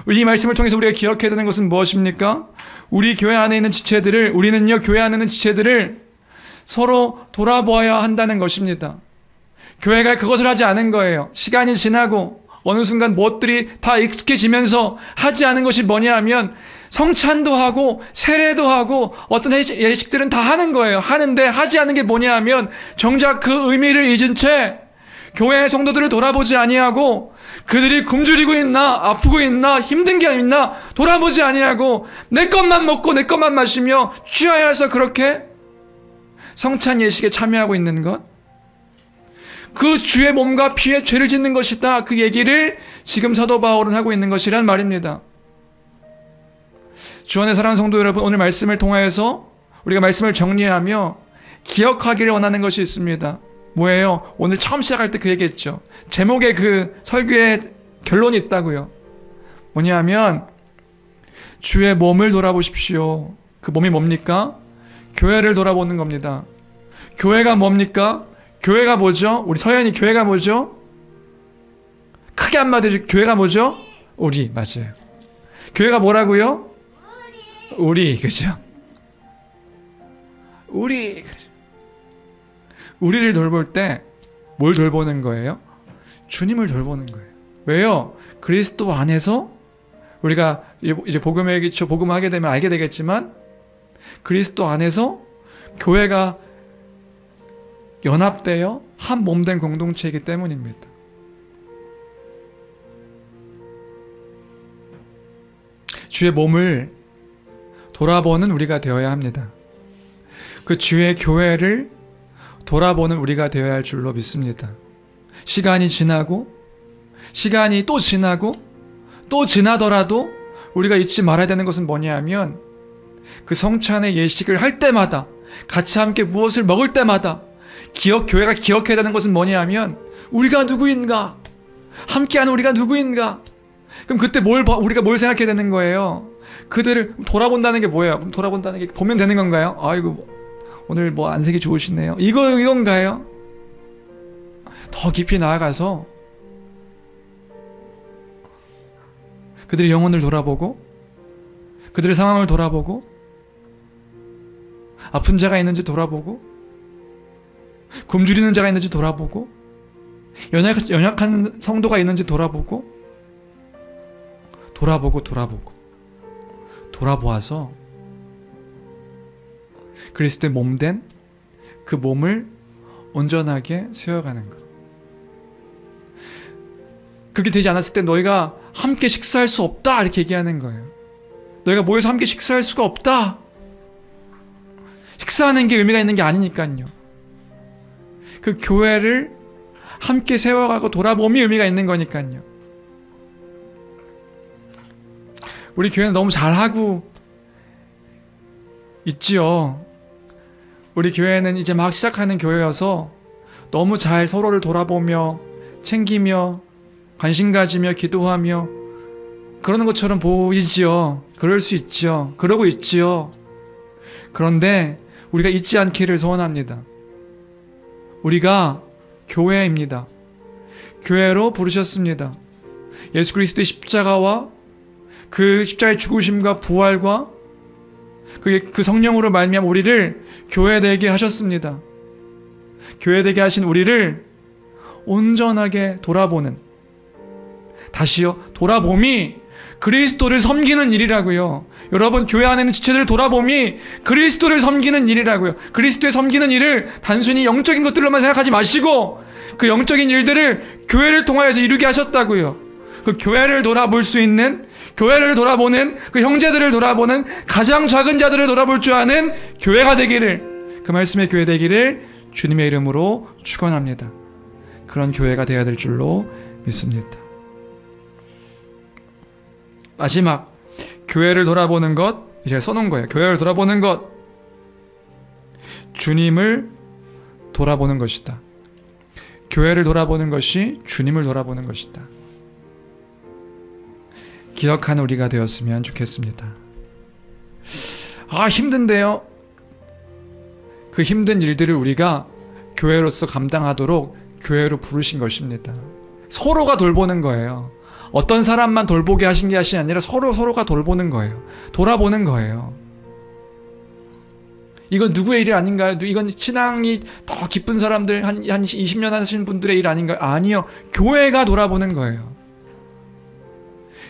이 말씀을 통해서 우리가 기억해야 되는 것은 무엇입니까? 우리 교회 안에 있는 지체들을, 우리는요 교회 안에 있는 지체들을 서로 돌아보아야 한다는 것입니다. 교회가 그것을 하지 않은 거예요. 시간이 지나고 어느 순간 무엇들이 다 익숙해지면서 하지 않은 것이 뭐냐 하면 성찬도 하고 세례도 하고 어떤 예식들은 다 하는 거예요. 하는데 하지 않은 게 뭐냐 하면 정작 그 의미를 잊은 채 교회의 성도들을 돌아보지 아니하고 그들이 굶주리고 있나 아프고 있나 힘든 게 있나 돌아보지 아니하고 내 것만 먹고 내 것만 마시며 취하여서 그렇게 성찬 예식에 참여하고 있는 것, 그 주의 몸과 피에 죄를 짓는 것이다. 그 얘기를 지금 사도 바울은 하고 있는 것이란 말입니다. 주 안의 사랑하는 성도 여러분, 오늘 말씀을 통하여서 우리가 말씀을 정리하며 기억하기를 원하는 것이 있습니다. 뭐예요? 오늘 처음 시작할 때 그 얘기했죠. 제목에 그 설교의 결론이 있다고요. 뭐냐면 주의 몸을 돌아보십시오. 그 몸이 뭡니까? 교회를 돌아보는 겁니다. 교회가 뭡니까? 교회가 뭐죠? 우리 서연이 교회가 뭐죠? 크게 한마디 해줘. 교회가 뭐죠? 우리. 맞아요. 교회가 뭐라고요? 우리. 그죠? 우리. 우리를 돌볼 때 뭘 돌보는 거예요? 주님을 돌보는 거예요. 왜요? 그리스도 안에서 우리가 이제 복음의 기초, 복음하게 되면 알게 되겠지만 그리스도 안에서 교회가 연합되어 한 몸된 공동체이기 때문입니다. 주의 몸을 돌아보는 우리가 되어야 합니다. 그 주의 교회를 돌아보는 우리가 되어야 할 줄로 믿습니다. 시간이 지나고 시간이 또 지나고 또 지나더라도 우리가 잊지 말아야 되는 것은 뭐냐 하면 그 성찬의 예식을 할 때마다 같이 함께 무엇을 먹을 때마다 교회가 기억해야 되는 것은 뭐냐 하면 우리가 누구인가? 함께하는 우리가 누구인가? 그럼 그때 우리가 뭘 생각해야 되는 거예요? 그들을 돌아본다는 게 뭐예요? 돌아본다는 게 보면 되는 건가요? 아이고 오늘 뭐 안색이 좋으시네요. 이건가요? 더 깊이 나아가서 그들의 영혼을 돌아보고 그들의 상황을 돌아보고 아픈 자가 있는지 돌아보고 굶주리는 자가 있는지 돌아보고 연약한 성도가 있는지 돌아보아서 그리스도의 몸된 그 몸을 온전하게 세워가는 것. 그게 되지 않았을 때 너희가 함께 식사할 수 없다 이렇게 얘기하는 거예요. 너희가 모여서 함께 식사할 수가 없다. 식사하는 게 의미가 있는 게 아니니까요. 그 교회를 함께 세워가고 돌아봄이 의미가 있는 거니까요. 우리 교회는 너무 잘하고 있지요. 우리 교회는 이제 막 시작하는 교회여서 너무 잘 서로를 돌아보며 챙기며 관심 가지며 기도하며 그러는 것처럼 보이지요. 그럴 수 있지요. 그러고 있지요. 그런데 우리가 잊지 않기를 소원합니다. 우리가 교회입니다. 교회로 부르셨습니다. 예수 그리스도의 십자가와 그 십자가의 죽으심과 부활과 그 성령으로 말미암아 우리를 교회되게 하셨습니다. 교회 되게 하신 우리를 온전하게 돌아보는, 다시요, 돌아봄이 그리스도를 섬기는 일이라고요. 여러분, 교회 안에 있는 지체들을 돌아봄이 그리스도를 섬기는 일이라고요. 그리스도의 섬기는 일을 단순히 영적인 것들로만 생각하지 마시고 그 영적인 일들을 교회를 통하여서 이루게 하셨다고요. 그 교회를 돌아볼 수 있는, 교회를 돌아보는, 그 형제들을 돌아보는, 가장 작은 자들을 돌아볼 줄 아는 교회가 되기를, 그 말씀의 교회 되기를 주님의 이름으로 축원합니다. 그런 교회가 되어야 될 줄로 믿습니다. 마지막, 교회를 돌아보는 것, 이제 써놓은 거예요. 교회를 돌아보는 것, 주님을 돌아보는 것이다. 교회를 돌아보는 것이 주님을 돌아보는 것이다. 기억하는 우리가 되었으면 좋겠습니다. 아, 힘든데요. 그 힘든 일들을 우리가 교회로서 감당하도록 교회로 부르신 것입니다. 서로가 돌보는 거예요. 어떤 사람만 돌보게 하신 게 아니라 서로가 돌보는 거예요. 돌아보는 거예요. 이건 누구의 일이 아닌가요? 이건 신앙이 더 깊은 사람들, 한 20년 하신 분들의 일 아닌가요? 아니요. 교회가 돌아보는 거예요.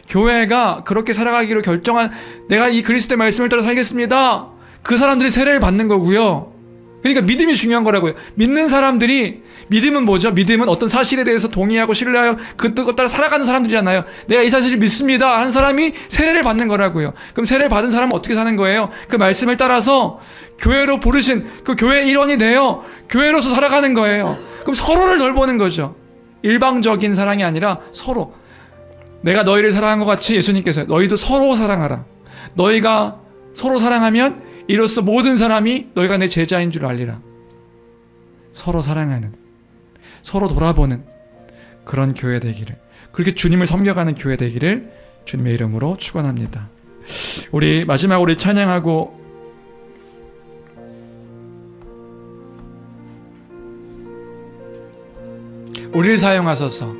교회가 그렇게 살아가기로 결정한, 내가 이 그리스도의 말씀을 따라 살겠습니다, 그 사람들이 세례를 받는 거고요. 그러니까 믿음이 중요한 거라고요. 믿는 사람들이, 믿음은 뭐죠? 믿음은 어떤 사실에 대해서 동의하고 신뢰하여 그것 따라 살아가는 사람들이잖아요. 내가 이 사실을 믿습니다 한 사람이 세례를 받는 거라고요. 그럼 세례를 받은 사람은 어떻게 사는 거예요? 그 말씀을 따라서 교회로 부르신 그 교회의 일원이 되어 교회로서 살아가는 거예요. 그럼 서로를 돌보는 거죠. 일방적인 사랑이 아니라 서로, 내가 너희를 사랑한 것 같이 예수님께서 너희도 서로 사랑하라. 너희가 서로 사랑하면 이로써 모든 사람이 너희가 내 제자인 줄 알리라. 서로 사랑하는, 서로 돌아보는 그런 교회 되기를, 그렇게 주님을 섬겨가는 교회 되기를 주님의 이름으로 축원합니다. 우리 마지막으로 찬양하고 우리를 사용하소서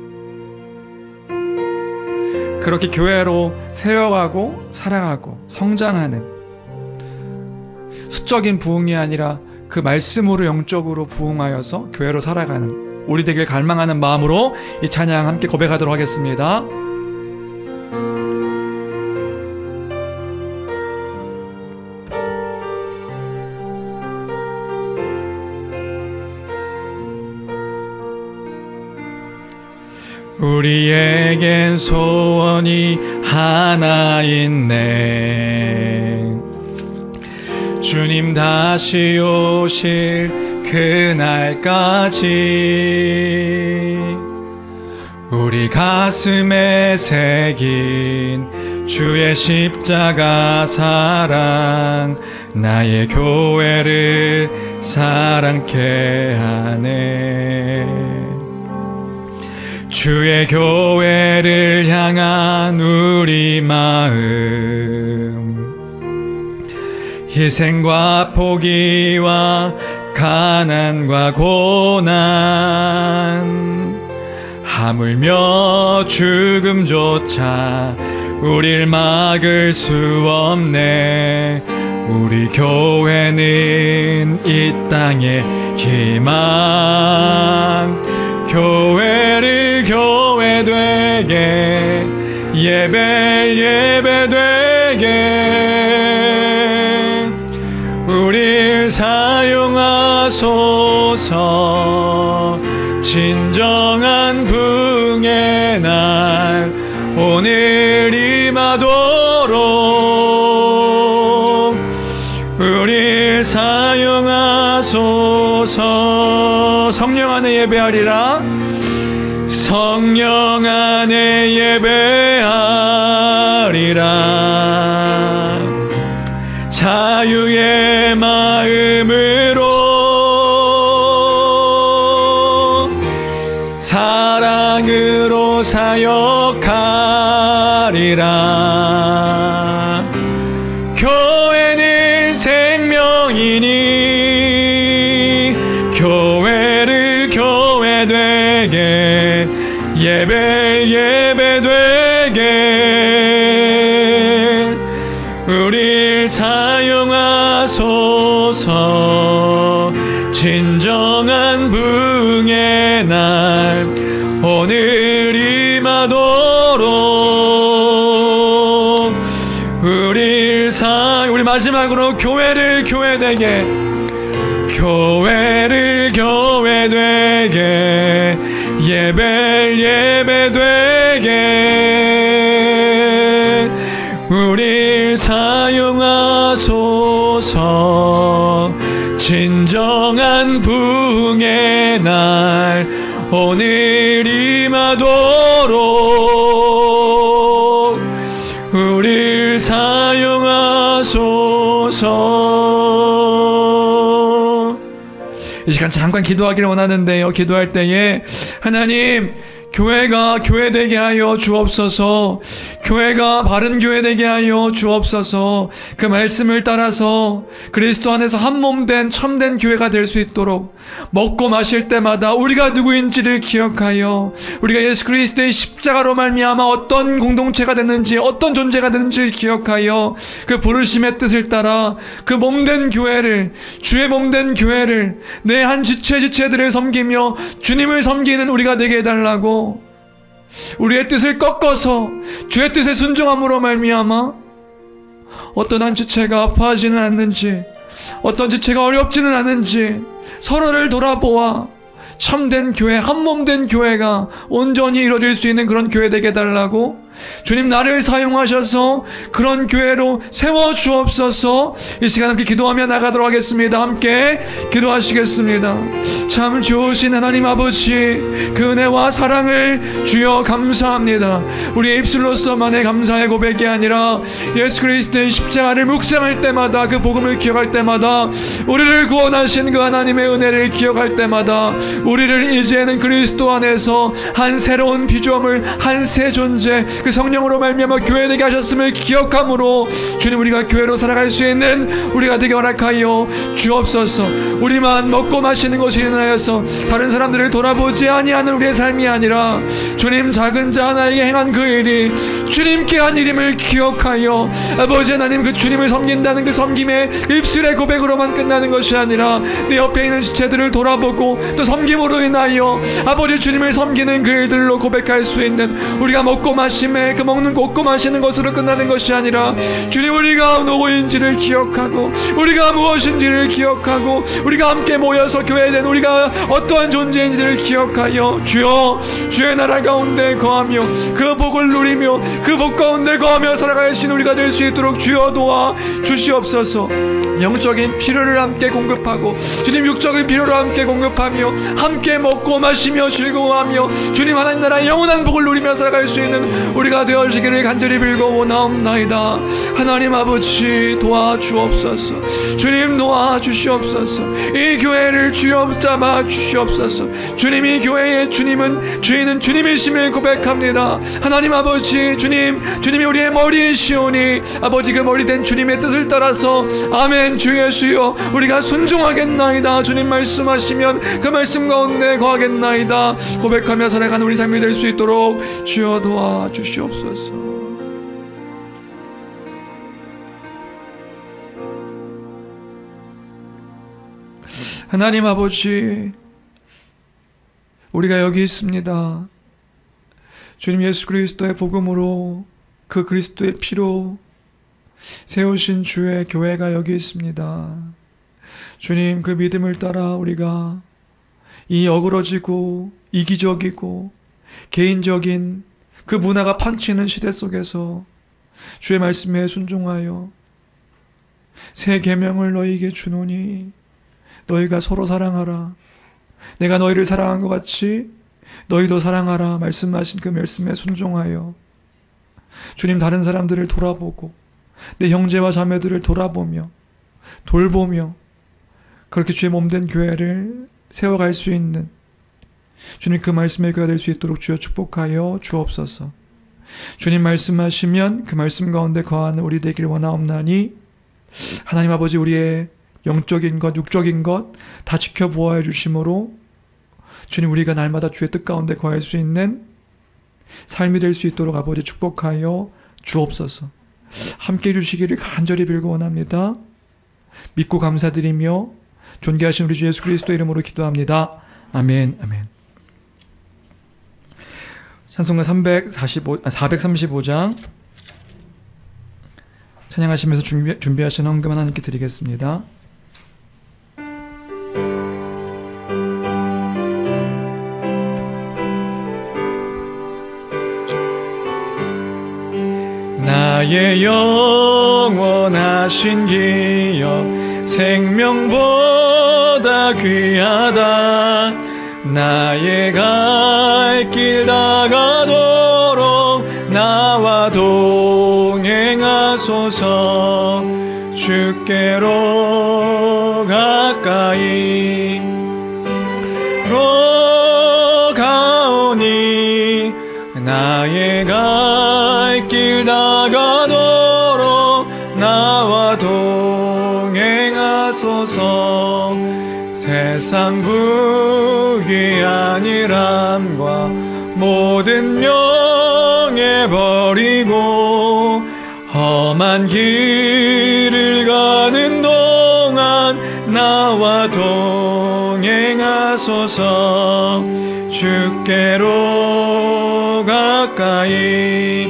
그렇게 교회로 세워가고 살아가고 성장하는, 수적인 부흥이 아니라 그 말씀으로 영적으로 부흥하여서 교회로 살아가는 우리 되길 갈망하는 마음으로 이 찬양 함께 고백하도록 하겠습니다. 우리에겐 소원이 하나 있네. 주님 다시 오실 그날까지 우리 가슴에 새긴 주의 십자가 사랑, 나의 교회를 사랑케 하네. 주의 교회를 향한 우리 마음, 희생과 포기와 가난과 고난, 하물며 죽음조차 우릴 막을 수 없네. 우리 교회는 이 땅의 희망, 교회를 교회 되게, 예배 되게 우릴 사용하소서. 진정한 부흥의 날 오늘 임하도록 우릴 사용하소서. 성령 안에 예배하리라. 성령 안에 예배하리라. 자유의 마음으로 사랑으로 사역하리라. 교회는 생명이니 교회를 교회 되게, 예배 되게 우릴 사용하소서. 진정한 진정한 부흥의 날 오늘 임하도록 우리 마지막으로 교회를 교회되게 예배되게 우리 사용하소서. 진정한 부흥의 날 오늘 임하도록 우리 사용하소서. 이 시간 잠깐 기도하기를 원하는데요, 기도할 때에 하나님, 교회가 교회되게 하여 주옵소서. 교회가 바른 교회되게 하여 주옵소서. 그 말씀을 따라서 그리스도 안에서 한몸된 참된 교회가 될 수 있도록 먹고 마실 때마다 우리가 누구인지를 기억하여 우리가 예수 그리스도의 십자가로 말미암아 어떤 공동체가 됐는지 어떤 존재가 됐는지를 기억하여 그 부르심의 뜻을 따라 그 몸된 교회를, 주의 몸된 교회를 내 한 지체들을 섬기며 주님을 섬기는 우리가 되게 해달라고, 우리의 뜻을 꺾어서 주의 뜻에 순종함으로 말미암아 어떤 한 지체가 아파하지는 않는지, 어떤 지체가 어렵지는 않은지 서로를 돌아보아 참된 교회, 한몸된 교회가 온전히 이루어질 수 있는 그런 교회 되게 해달라고, 주님 나를 사용하셔서 그런 교회로 세워주옵소서. 이 시간 함께 기도하며 나가도록 하겠습니다. 함께 기도하시겠습니다. 참 좋으신 하나님 아버지, 그 은혜와 사랑을 주여 감사합니다. 우리의 입술로서만의 감사의 고백이 아니라 예수 그리스도의 십자가를 묵상할 때마다, 그 복음을 기억할 때마다, 우리를 구원하신 그 하나님의 은혜를 기억할 때마다 우리를 이제는 그리스도 안에서 한 새로운 피조물, 한 새 존재, 그 성령으로 말미암아 교회되게 하셨음을 기억함으로 주님, 우리가 교회로 살아갈 수 있는 우리가 되게 허락하여 주옵소서. 우리만 먹고 마시는 것을 인하여서 다른 사람들을 돌아보지 아니하는 우리의 삶이 아니라 주님, 작은 자 하나에게 행한 그 일이 주님께 한 일임을 기억하여 아버지 하나님, 그 주님을 섬긴다는 그 섬김의 입술의 고백으로만 끝나는 것이 아니라 내 옆에 있는 지체들을 돌아보고 또 섬김으로 인하여 아버지 주님을 섬기는 그 일들로 고백할 수 있는, 우리가 먹고 마심에 그 먹고 마시는 것으로 끝나는 것이 아니라 주님, 우리가 누구인지를 기억하고 우리가 무엇인지를 기억하고 우리가 함께 모여서 교회된 우리가 어떠한 존재인지를 기억하여 주여, 주의 나라 가운데 거하며 그 복을 누리며 그 복 가운데 거하며 살아갈 수 있는 우리가 될 수 있도록 주여 도와 주시옵소서. 영적인 필요를 함께 공급하고 주님, 육적인 필요를 함께 공급하며 함께 먹고 마시며 즐거워하며 주님 하나님 나라의 영원한 복을 누리며 살아갈 수 있는 우리가 되어지기를 간절히 빌고 원하옵나이다. 하나님 아버지 도와주옵소서. 주님 도와주시옵소서. 이 교회를 주여 잡아 주시옵소서. 주님, 이 교회의 주님은 주인은 주님이심을 고백합니다. 하나님 아버지, 주님이 우리의 머리이시오니 아버지, 그 머리된 주님의 뜻을 따라서 아멘 주 예수여 우리가 순종하겠나이다. 주님 말씀하시면 그 말씀 가운데 거하겠나이다. 고백하며 살아가는 우리 삶이 될 수 있도록 주여 도와주시옵소서. 하나님 아버지, 우리가 여기 있습니다. 주님, 예수 그리스도의 복음으로 그 그리스도의 피로 세우신 주의 교회가 여기 있습니다. 주님, 그 믿음을 따라 우리가 이 어그러지고 이기적이고 개인적인 그 문화가 판치는 시대 속에서 주의 말씀에 순종하여 새 계명을 너희에게 주노니 너희가 서로 사랑하라. 내가 너희를 사랑한 것 같이 너희도 사랑하라. 말씀하신 그 말씀에 순종하여 주님, 다른 사람들을 돌아보고 내 형제와 자매들을 돌아보며 돌보며 그렇게 주의 몸된 교회를 세워갈 수 있는 주님, 그 말씀의 교회가 될 수 있도록 주여 축복하여 주옵소서. 주님 말씀하시면 그 말씀 가운데 거하는 우리 되길 원하옵나니 하나님 아버지, 우리의 영적인 것, 육적인 것 다 지켜보아 주심으로 주님, 우리가 날마다 주의 뜻 가운데 거할 수 있는 삶이 될 수 있도록 아버지 축복하여 주옵소서. 함께 해주시기를 간절히 빌고 원합니다. 믿고 감사드리며 존귀하신 우리 주 예수 그리스도 이름으로 기도합니다. 아멘. 아멘. 찬송가 435장 찬양하시면서 준비하신 헌금 하나님께 드리겠습니다. 나의 영원하신 기업 생명보다 귀하다. 나의 갈 길 다가도록 나와 동행하소서. 주께로 가까이 가오니 나의 갈 길 다가도록 나와 동행하소서. 세상 부귀한 일함과 모든 명예 버리고 험한 길을 가는 동안 나와 동행하소서. 주께로 가까이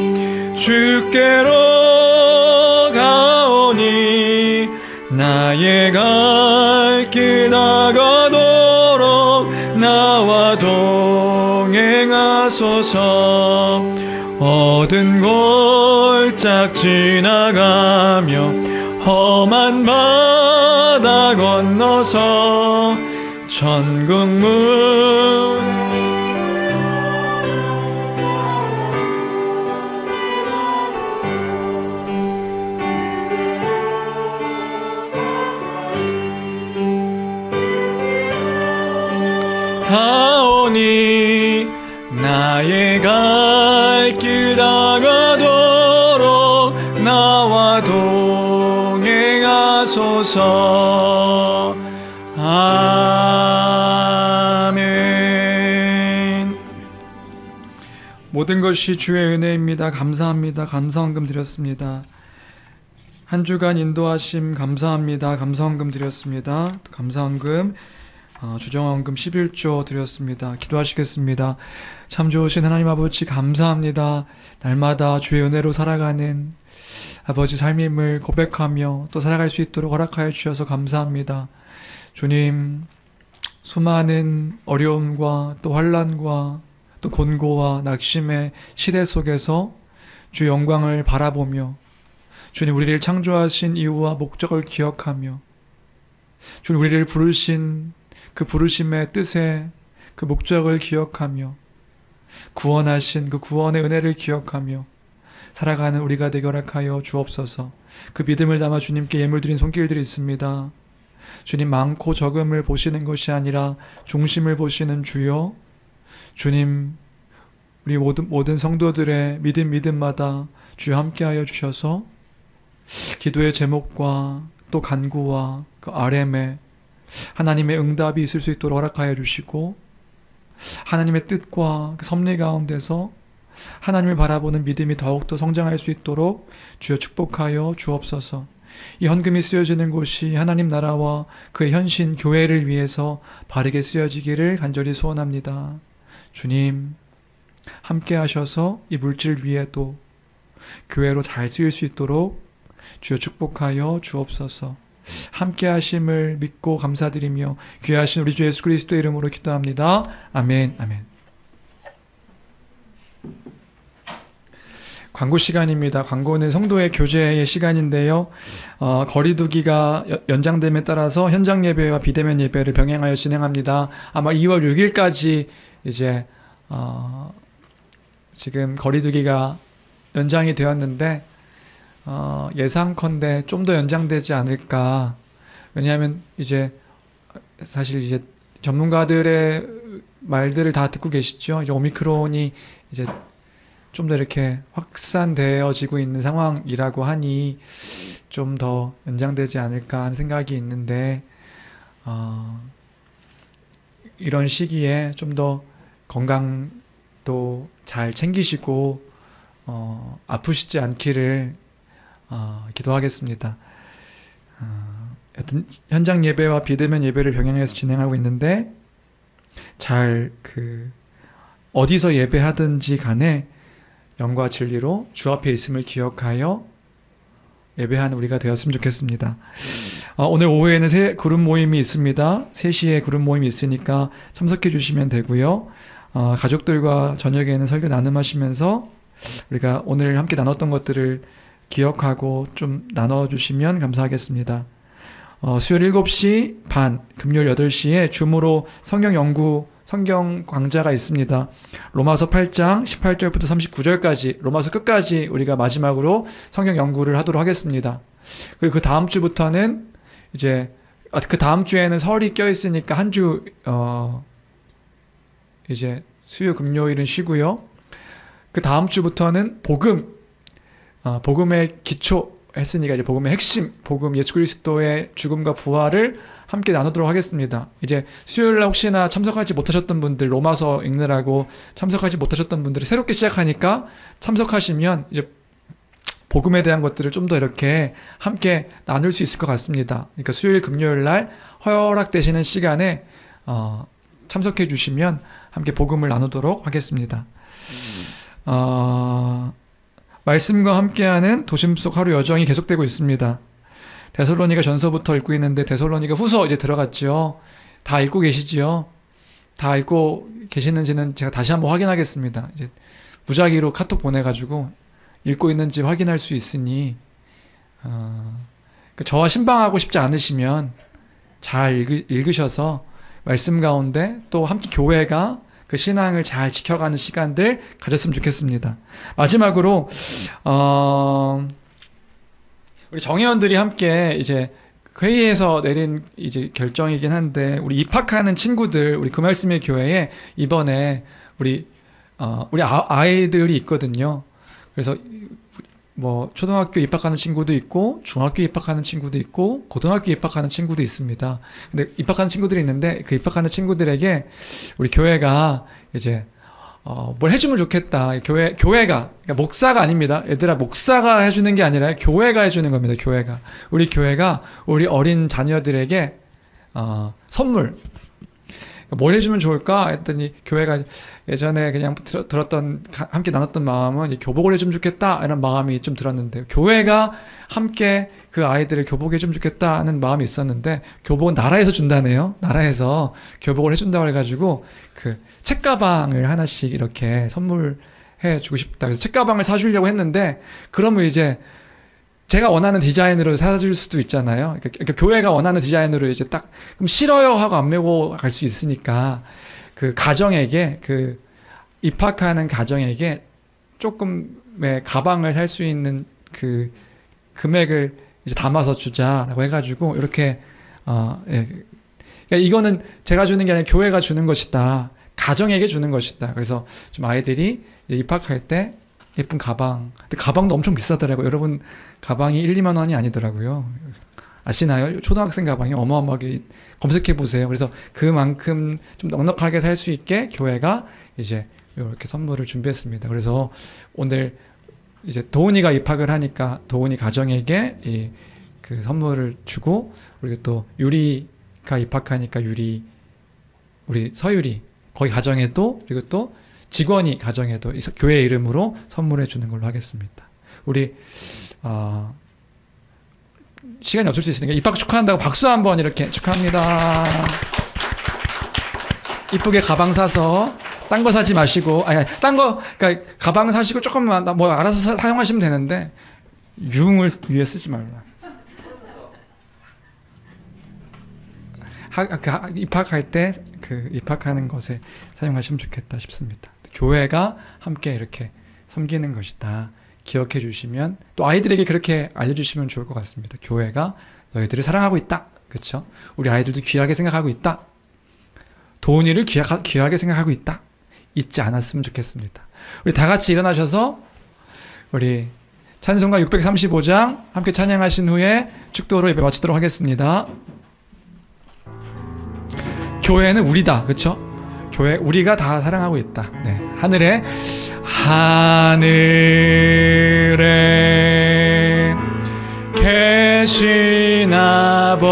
주께로 가오니 나의 갈 길 나가도록 나와 동행하소서. 어두운 골짝 지나가며 험한 바다 건너서 천국 문에 가오니 나의 갈 길 다가도록 나와 동행하소서. 아멘. 모든 것이 주의 은혜입니다. 감사합니다. 감사헌금 드렸습니다. 한 주간 인도하심 감사합니다. 감사헌금 드렸습니다. 감사헌금 주정헌금 11조 드렸습니다. 기도하시겠습니다. 참 좋으신 하나님 아버지 감사합니다. 날마다 주의 은혜로 살아가는 아버지 삶임을 고백하며 또 살아갈 수 있도록 허락하여 주셔서 감사합니다. 주님, 수많은 어려움과 또 환난과 또 곤고와 낙심의 시대 속에서 주의 영광을 바라보며 주님 우리를 창조하신 이유와 목적을 기억하며 주님 우리를 부르신 그 부르심의 뜻에 그 목적을 기억하며 구원하신 그 구원의 은혜를 기억하며 살아가는 우리가 되게 허락하여 주옵소서. 그 믿음을 담아 주님께 예물 드린 손길들이 있습니다. 주님 많고 적음을 보시는 것이 아니라 중심을 보시는 주여, 주님 우리 모든 성도들의 믿음마다 주여 함께하여 주셔서 기도의 제목과 또 간구와 그 RM에 하나님의 응답이 있을 수 있도록 허락하여 주시고 하나님의 뜻과 그 섭리 가운데서 하나님을 바라보는 믿음이 더욱더 성장할 수 있도록 주여 축복하여 주옵소서. 이 헌금이 쓰여지는 곳이 하나님 나라와 그의 현신 교회를 위해서 바르게 쓰여지기를 간절히 소원합니다. 주님 함께 하셔서 이 물질 위에도 교회로 잘 쓰일 수 있도록 주여 축복하여 주옵소서. 함께 하심을 믿고 감사드리며 귀하신 우리 주 예수 그리스도의 이름으로 기도합니다. 아멘. 아멘. 광고 시간입니다. 광고는 성도의 교제의 시간인데요. 거리두기가 연장됨에 따라서 현장 예배와 비대면 예배를 병행하여 진행합니다. 아마 2월 6일까지 이제 지금 거리두기가 연장이 되었는데 예상컨대 좀 더 연장되지 않을까. 왜냐하면 이제 사실 이제 전문가들의 말들을 다 듣고 계시죠. 이제 오미크론이 이제 좀 더 이렇게 확산되어지고 있는 상황이라고 하니 좀 더 연장되지 않을까 하는 생각이 있는데 이런 시기에 좀 더 건강도 잘 챙기시고 아프시지 않기를 기도하겠습니다. 여튼 현장 예배와 비대면 예배를 병행해서 진행하고 있는데 잘 어디서 예배하든지 간에 영과 진리로 주 앞에 있음을 기억하여 예배하는 우리가 되었으면 좋겠습니다. 오늘 오후에는 그룹 모임이 있습니다. 3시에 그룹 모임이 있으니까 참석해 주시면 되고요. 가족들과 저녁에는 설교 나눔하시면서 우리가 오늘 함께 나눴던 것들을 기억하고 좀 나눠주시면 감사하겠습니다. 수요일 7시 반, 금요일 8시에 줌으로 성경 강좌가 있습니다. 로마서 8장 18절부터 39절까지 로마서 끝까지 우리가 마지막으로 성경 연구를 하도록 하겠습니다. 그리고 그 다음 주부터는 이제 그 다음 주에는 설이 껴있으니까 한 주 이제 수요 금요일은 쉬고요. 그 다음 주부터는 복음의 기초 했으니까 이제 복음의 핵심, 복음 예수 그리스도의 죽음과 부활을 함께 나누도록 하겠습니다. 이제 수요일날 혹시나 참석하지 못하셨던 분들, 로마서 읽느라고 참석하지 못하셨던 분들이 새롭게 시작하니까 참석하시면 이제 복음에 대한 것들을 좀 더 이렇게 함께 나눌 수 있을 것 같습니다. 그러니까 수요일, 금요일날 허락되시는 시간에 참석해 주시면 함께 복음을 나누도록 하겠습니다. 말씀과 함께하는 도심 속 하루 여정이 계속되고 있습니다. 데살로니가 전서부터 읽고 있는데 데살로니가 후서 이제 들어갔죠. 다 읽고 계시지요? 다 읽고 계시는지는 제가 다시 한번 확인하겠습니다. 이제 무작위로 카톡 보내가지고 읽고 있는지 확인할 수 있으니 저와 신방하고 싶지 않으시면 잘 읽으셔서 말씀 가운데 또 함께 교회가 그 신앙을 잘 지켜가는 시간들 가졌으면 좋겠습니다. 마지막으로 우리 정회원들이 함께 이제 회의에서 내린 이제 결정이긴 한데 우리 입학하는 친구들 우리 그 말씀의 교회에 이번에 우리 아이들이 있거든요. 그래서 뭐 초등학교 입학하는 친구도 있고 중학교 입학하는 친구도 있고 고등학교 입학하는 친구도 있습니다. 근데 입학하는 친구들이 있는데 그 입학하는 친구들에게 우리 교회가 이제 뭘 해주면 좋겠다. 교회가 그러니까 목사가 아닙니다. 얘들아 목사가 해주는 게 아니라 교회가 해주는 겁니다. 우리 교회가 우리 어린 자녀들에게 선물 뭘 해주면 좋을까 했더니 교회가 예전에 그냥 들었던 함께 나눴던 마음은 교복을 해주면 좋겠다 이런 마음이 좀 들었는데 교회가 함께 그 아이들을 교복해주면 좋겠다 하는 마음이 있었는데 교복은 나라에서 준다네요. 나라에서 교복을 해준다고 해가지고 그 책가방을 하나씩 이렇게 선물해 주고 싶다. 그래서 책가방을 사주려고 했는데 그러면 이제 제가 원하는 디자인으로 사줄 수도 있잖아요. 그러니까 교회가 원하는 디자인으로 이제 딱 그럼 싫어요 하고 안 메고 갈 수 있으니까 그 가정에게 그 입학하는 가정에게 조금의 가방을 살 수 있는 그 금액을 이제 담아서 주자라고 해가지고 이렇게 예. 그러니까 이거는 제가 주는 게 아니라 교회가 주는 것이다. 가정에게 주는 것이다. 그래서 좀 아이들이 입학할 때 예쁜 가방. 근데 가방도 엄청 비싸더라고요. 여러분 가방이 1, 2만 원이 아니더라고요. 아시나요? 초등학생 가방이 어마어마하게 검색해 보세요. 그래서 그만큼 좀 넉넉하게 살 수 있게 교회가 이제 이렇게 선물을 준비했습니다. 그래서 오늘 이제 도훈이가 입학을 하니까 도훈이 가정에게 그 선물을 주고 그리고 또 유리가 입학하니까 우리 서유리 거기 가정에도 그리고 또 직원이 가정에도 교회 이름으로 선물해 주는 걸로 하겠습니다. 우리 시간이 없을 수 있으니까 입학 축하한다고 박수 한번 이렇게 축하합니다. 이쁘게 가방 사서 딴 거 사지 마시고 그러니까 가방 사시고 조금만 뭐 알아서 사용하시면 되는데 유흥을 위해 쓰지 말라. 입학할 때 그 입학하는 것에 사용하시면 좋겠다 싶습니다. 교회가 함께 이렇게 섬기는 것이다. 기억해 주시면 또 아이들에게 그렇게 알려주시면 좋을 것 같습니다. 교회가 너희들을 사랑하고 있다. 그렇죠? 우리 아이들도 귀하게 생각하고 있다. 도훈이를 귀하게 생각하고 있다. 잊지 않았으면 좋겠습니다. 우리 다 같이 일어나셔서 우리 찬송가 635장 함께 찬양하신 후에 축도로 예배 마치도록 하겠습니다. 교회는 우리다. 그렇죠? 교회 우리가 다 사랑하고 있다. 네. 하늘에 계신 아버지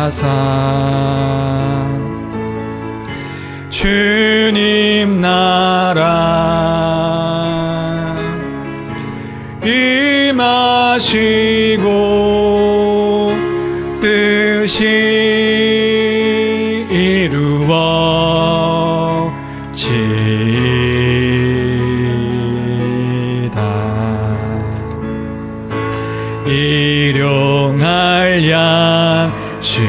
거룩하사 주님 나라 임하시고 뜻이 이루어지다. 일용할 양식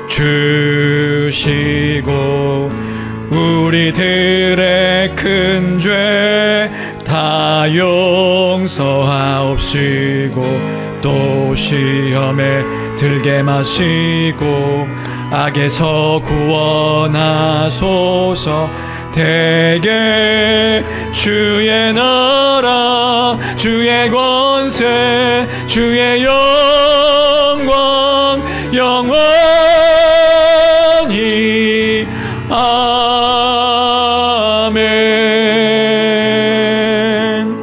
주시고 우리들의 큰 죄 다 용서하옵시고 또 시험에 들게 마시고 악에서 구원하소서. 대개 주의 나라 주의 권세 주의 영광 영원히 아멘.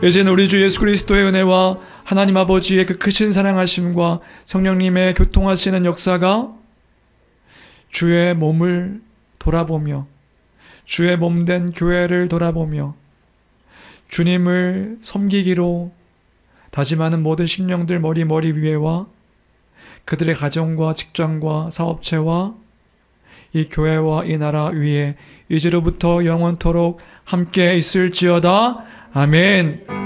이제는 우리 주 예수 그리스도의 은혜와 하나님 아버지의 그 크신 사랑하심과 성령님의 교통하시는 역사가 주의 몸을 돌아보며 주의 몸된 교회를 돌아보며 주님을 섬기기로 다짐하는 모든 심령들 머리 위에와 그들의 가정과 직장과 사업체와 이 교회와 이 나라 위에 이제로부터 영원토록 함께 있을지어다. 아멘.